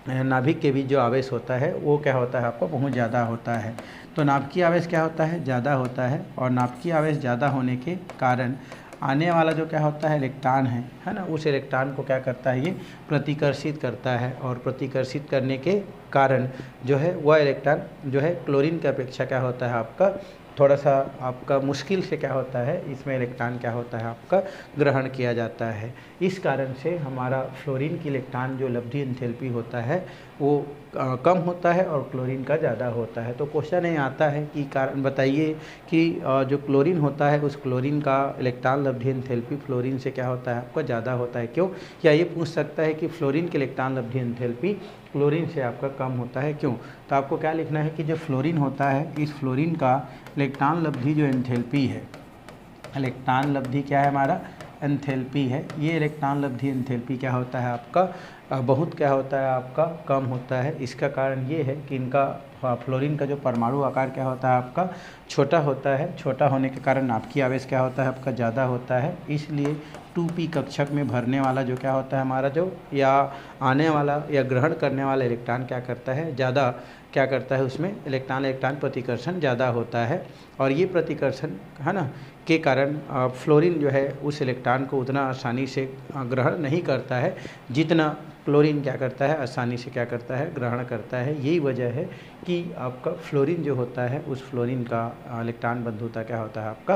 नाभिक के बीच जो आवेश होता है वो क्या होता है आपको, बहुत ज़्यादा होता है। तो नाभिकीय आवेश क्या होता है, ज़्यादा होता है। और नाभिकीय आवेश ज़्यादा होने के कारण आने वाला जो क्या होता है इलेक्ट्रॉन है ना, उस इलेक्ट्रॉन को क्या करता है, ये प्रतिकर्षित करता है। और प्रतिकर्षित करने के कारण जो है वह इलेक्ट्रॉन जो है क्लोरीन की अपेक्षा क्या होता है आपका, थोड़ा सा आपका मुश्किल से क्या होता है, इसमें इलेक्ट्रॉन क्या होता है आपका ग्रहण किया जाता है। इस कारण से हमारा फ्लोरीन की इलेक्ट्रॉन जो लब्धि एंथैल्पी होता है वो कम होता है और क्लोरीन का ज़्यादा होता है। तो क्वेश्चन ये आता है कि कारण बताइए कि जो क्लोरीन होता है उस क्लोरीन का इलेक्ट्रॉन लब्धि एंथैल्पी फ्लोरीन से क्या होता है आपका ज़्यादा होता है, क्यों। या ये पूछ सकता है कि फ्लोरीन की इलेक्ट्रॉन लब्धि एंथैल्पी क्लोरीन से आपका कम होता है, क्यों। तो आपको क्या लिखना है कि जो फ्लोरीन होता है, इस फ्लोरीन का इलेक्ट्रॉन लब्धि जो एंथैल्पी है, इलेक्ट्रॉन लब्धि क्या है हमारा, एंथैल्पी है। ये इलेक्ट्रॉन लब्धि एंथैल्पी क्या होता है आपका, बहुत क्या होता है आपका, कम होता है। इसका कारण ये है कि इनका फ्लोरीन का जो परमाणु आकार क्या होता है आपका, छोटा होता है। छोटा होने के कारण नाभिकीय आवेश क्या होता है आपका, ज़्यादा होता है। इसलिए 2p कक्षक में भरने वाला जो क्या होता है हमारा, जो या आने वाला या ग्रहण करने वाला इलेक्ट्रॉन क्या करता है, ज़्यादा क्या करता है, उसमें इलेक्ट्रॉन प्रतिकर्षण ज़्यादा होता है। और ये प्रतिकर्षण है ना के कारण फ्लोरीन जो है उस इलेक्ट्रॉन को उतना आसानी से ग्रहण नहीं करता है जितना क्लोरीन क्या करता है, आसानी से क्या करता है, ग्रहण करता है। यही वजह है कि आपका फ्लोरीन जो होता है उस फ्लोरीन का इलेक्ट्रॉन बंधुता क्या होता है आपका,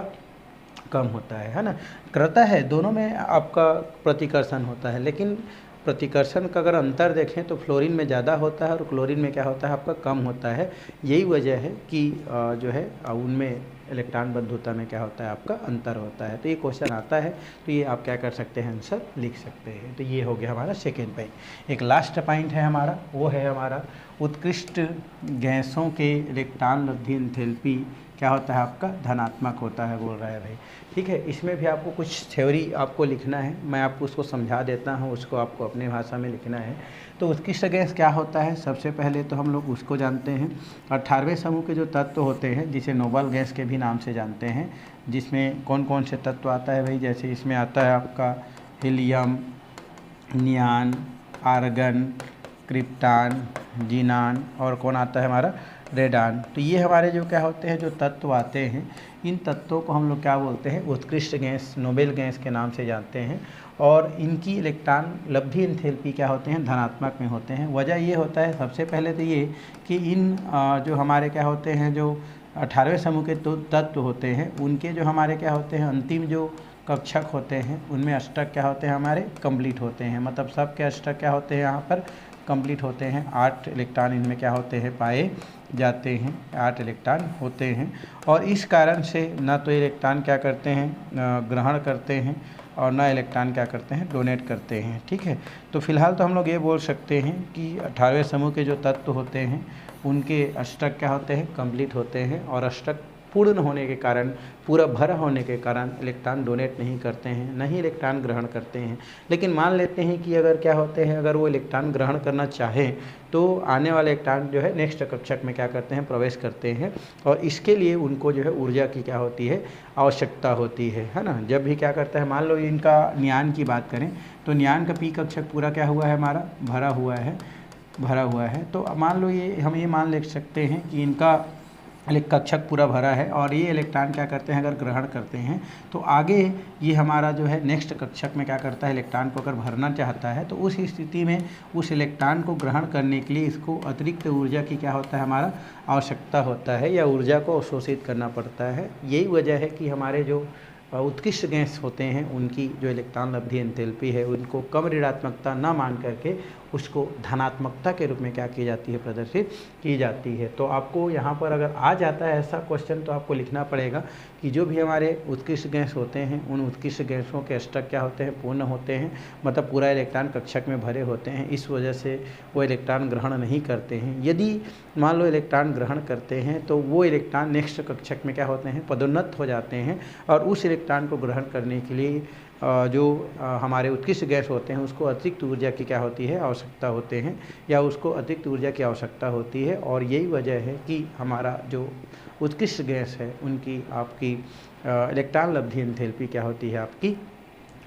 कम होता है ना। करता है, दोनों में आपका प्रतिकर्षण होता है, लेकिन प्रतिकर्षण का अगर अंतर देखें तो फ्लोरीन में ज़्यादा होता है और क्लोरीन में क्या होता है आपका कम होता है। यही वजह है कि जो है उनमें इलेक्ट्रॉन बंधुता में क्या होता है आपका अंतर होता है। तो ये क्वेश्चन आता है तो ये आप क्या कर सकते हैं, आंसर लिख सकते हैं। तो ये हो गया हमारा सेकेंड पॉइंट। एक लास्ट पॉइंट है हमारा, वो है हमारा उत्कृष्ट गैसों के इलेक्ट्रॉन लब्धि एंथैल्पी क्या होता है आपका, धनात्मक होता है, बोल रहा है भाई। ठीक है, इसमें भी आपको कुछ थ्योरी आपको लिखना है, मैं आपको उसको समझा देता हूँ, उसको आपको अपनी भाषा में लिखना है। तो उत्कृष्ट गैस क्या होता है, सबसे पहले तो हम लोग उसको जानते हैं। 18वें समूह के जो तत्व होते हैं जिसे नोबल गैस के भी नाम से जानते हैं, जिसमें कौन कौन से तत्व आता है भाई, जैसे इसमें आता है आपका हीलियम, नियान, आर्गन, क्रिप्टान, जीनान और कौन आता है हमारा, रेडान। तो ये हमारे जो क्या होते हैं, जो तत्व आते हैं, इन तत्वों को हम लोग क्या बोलते हैं, उत्कृष्ट गैस, नोबेल गैस के नाम से जानते हैं। और इनकी इलेक्ट्रॉन लब्धि एंथैल्पी क्या होते हैं, धनात्मक में होते हैं। वजह ये होता है सबसे पहले तो ये कि इन जो हमारे क्या होते हैं, जो 18वें समूह के तत्व होते हैं, उनके जो हमारे क्या होते हैं अंतिम जो कक्षक होते हैं, उनमें अष्टक क्या होते हैं हमारे, कंप्लीट होते हैं। मतलब सब के अष्टक क्या होते हैं यहाँ पर, कंप्लीट होते हैं। 8 इलेक्ट्रॉन इनमें क्या होते हैं, पाए जाते हैं, 8 इलेक्ट्रॉन होते हैं। और इस कारण से ना तो इलेक्ट्रॉन क्या करते हैं, ग्रहण करते हैं, और ना इलेक्ट्रॉन क्या करते हैं, डोनेट करते हैं। ठीक है, तो फिलहाल तो हम लोग ये बोल सकते हैं कि 18वें समूह के जो तत्व होते हैं उनके अष्टक क्या होते हैं, कंप्लीट होते हैं। और अष्टक पूर्ण होने के कारण, पूरा भरा होने के कारण इलेक्ट्रॉन डोनेट नहीं करते हैं, नहीं इलेक्ट्रॉन ग्रहण करते हैं। लेकिन मान लेते हैं कि अगर क्या होते हैं, अगर वो इलेक्ट्रॉन ग्रहण करना चाहें तो आने वाले इलेक्ट्रॉन जो है नेक्स्ट कक्षक में क्या करते हैं, प्रवेश करते हैं। और इसके लिए उनको जो है ऊर्जा की क्या होती है, आवश्यकता होती है ना। जब भी क्या करता है, मान लो इनका नियान की बात करें तो नियान का पी कक्षक पूरा क्या हुआ है हमारा, भरा हुआ है। तो मान लो ये हम ये मान ले सकते हैं कि इनका कक्षक पूरा भरा है और ये इलेक्ट्रॉन क्या करते हैं, अगर ग्रहण करते हैं तो आगे ये हमारा जो है नेक्स्ट कक्षक में क्या करता है, इलेक्ट्रॉन को अगर भरना चाहता है तो उस स्थिति में उस इलेक्ट्रॉन को ग्रहण करने के लिए इसको अतिरिक्त ऊर्जा की क्या होता है, हमारा आवश्यकता होता है या ऊर्जा को अवशोषित करना पड़ता है। यही वजह है कि हमारे जो उत्कृष्ट गैस होते हैं उनकी जो इलेक्ट्रॉन लब्धि एंथैल्पी है उनको कम ऋणात्मकता ना मान करके उसको धनात्मकता के रूप में क्या की जाती है, प्रदर्शित की जाती है। तो आपको यहाँ पर अगर आ जाता है ऐसा क्वेश्चन तो आपको लिखना पड़ेगा कि जो भी हमारे उत्कृष्ट गैस होते हैं उन उत्कृष्ट गैसों के स्टक क्या होते हैं, पूर्ण होते हैं, मतलब पूरा इलेक्ट्रॉन कक्षक में भरे होते हैं, इस वजह से वो इलेक्ट्रॉन ग्रहण नहीं करते हैं। यदि मान लो इलेक्ट्रॉन ग्रहण करते हैं तो वो इलेक्ट्रॉन नेक्स्ट कक्षक में क्या होते हैं, पदोन्नत हो जाते हैं और उस इलेक्ट्रॉन को ग्रहण करने के लिए जो हमारे उत्कृष्ट गैस होते हैं उसको अतिरिक्त ऊर्जा की क्या होती है, आवश्यकता होते हैं या उसको अतिरिक्त ऊर्जा की आवश्यकता होती है। और यही वजह है कि हमारा जो उत्कृष्ट गैस है उनकी आपकी इलेक्ट्रॉन लब्धि एंथैल्पी क्या होती है, आपकी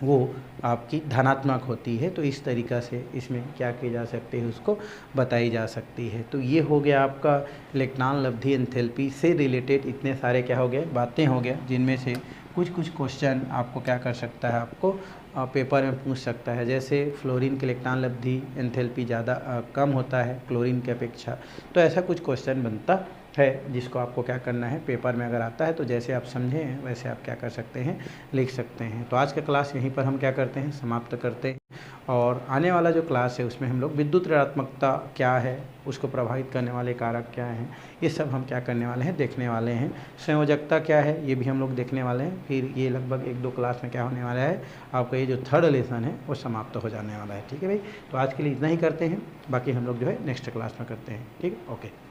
वो आपकी धनात्मक होती है। तो इस तरीक़ा से इसमें क्या की जा सकती है, उसको बताई जा सकती है। तो ये हो गया आपका इलेक्ट्रॉन लब्धि एंथैल्पी से रिलेटेड इतने सारे क्या हो गए, बातें हो गया, जिनमें से कुछ क्वेश्चन आपको क्या कर सकता है, आपको पेपर में पूछ सकता है। जैसे फ्लोरीन के इलेक्ट्रॉन लब्धि एंथैल्पी ज़्यादा कम होता है क्लोरीन के अपेक्षा, तो ऐसा कुछ क्वेश्चन बनता है जिसको आपको क्या करना है, पेपर में अगर आता है तो जैसे आप समझे हैं वैसे आप क्या कर सकते हैं, लिख सकते हैं। तो आज का क्लास यहीं पर हम क्या करते हैं, समाप्त करते हैं। और आने वाला जो क्लास है उसमें हम लोग विद्युत ऋणात्मकता क्या है, उसको प्रभावित करने वाले कारक क्या हैं, ये सब हम क्या करने वाले हैं, देखने वाले हैं। संयोजकता क्या है ये भी हम लोग देखने वाले हैं। फिर ये लगभग 1-2 क्लास में क्या होने वाला है, आपका ये जो थर्ड लेसन है वो समाप्त हो जाने वाला है। ठीक है भाई, तो आज के लिए इतना ही करते हैं, बाकी हम लोग जो है नेक्स्ट क्लास में करते हैं। ठीक है, ओके।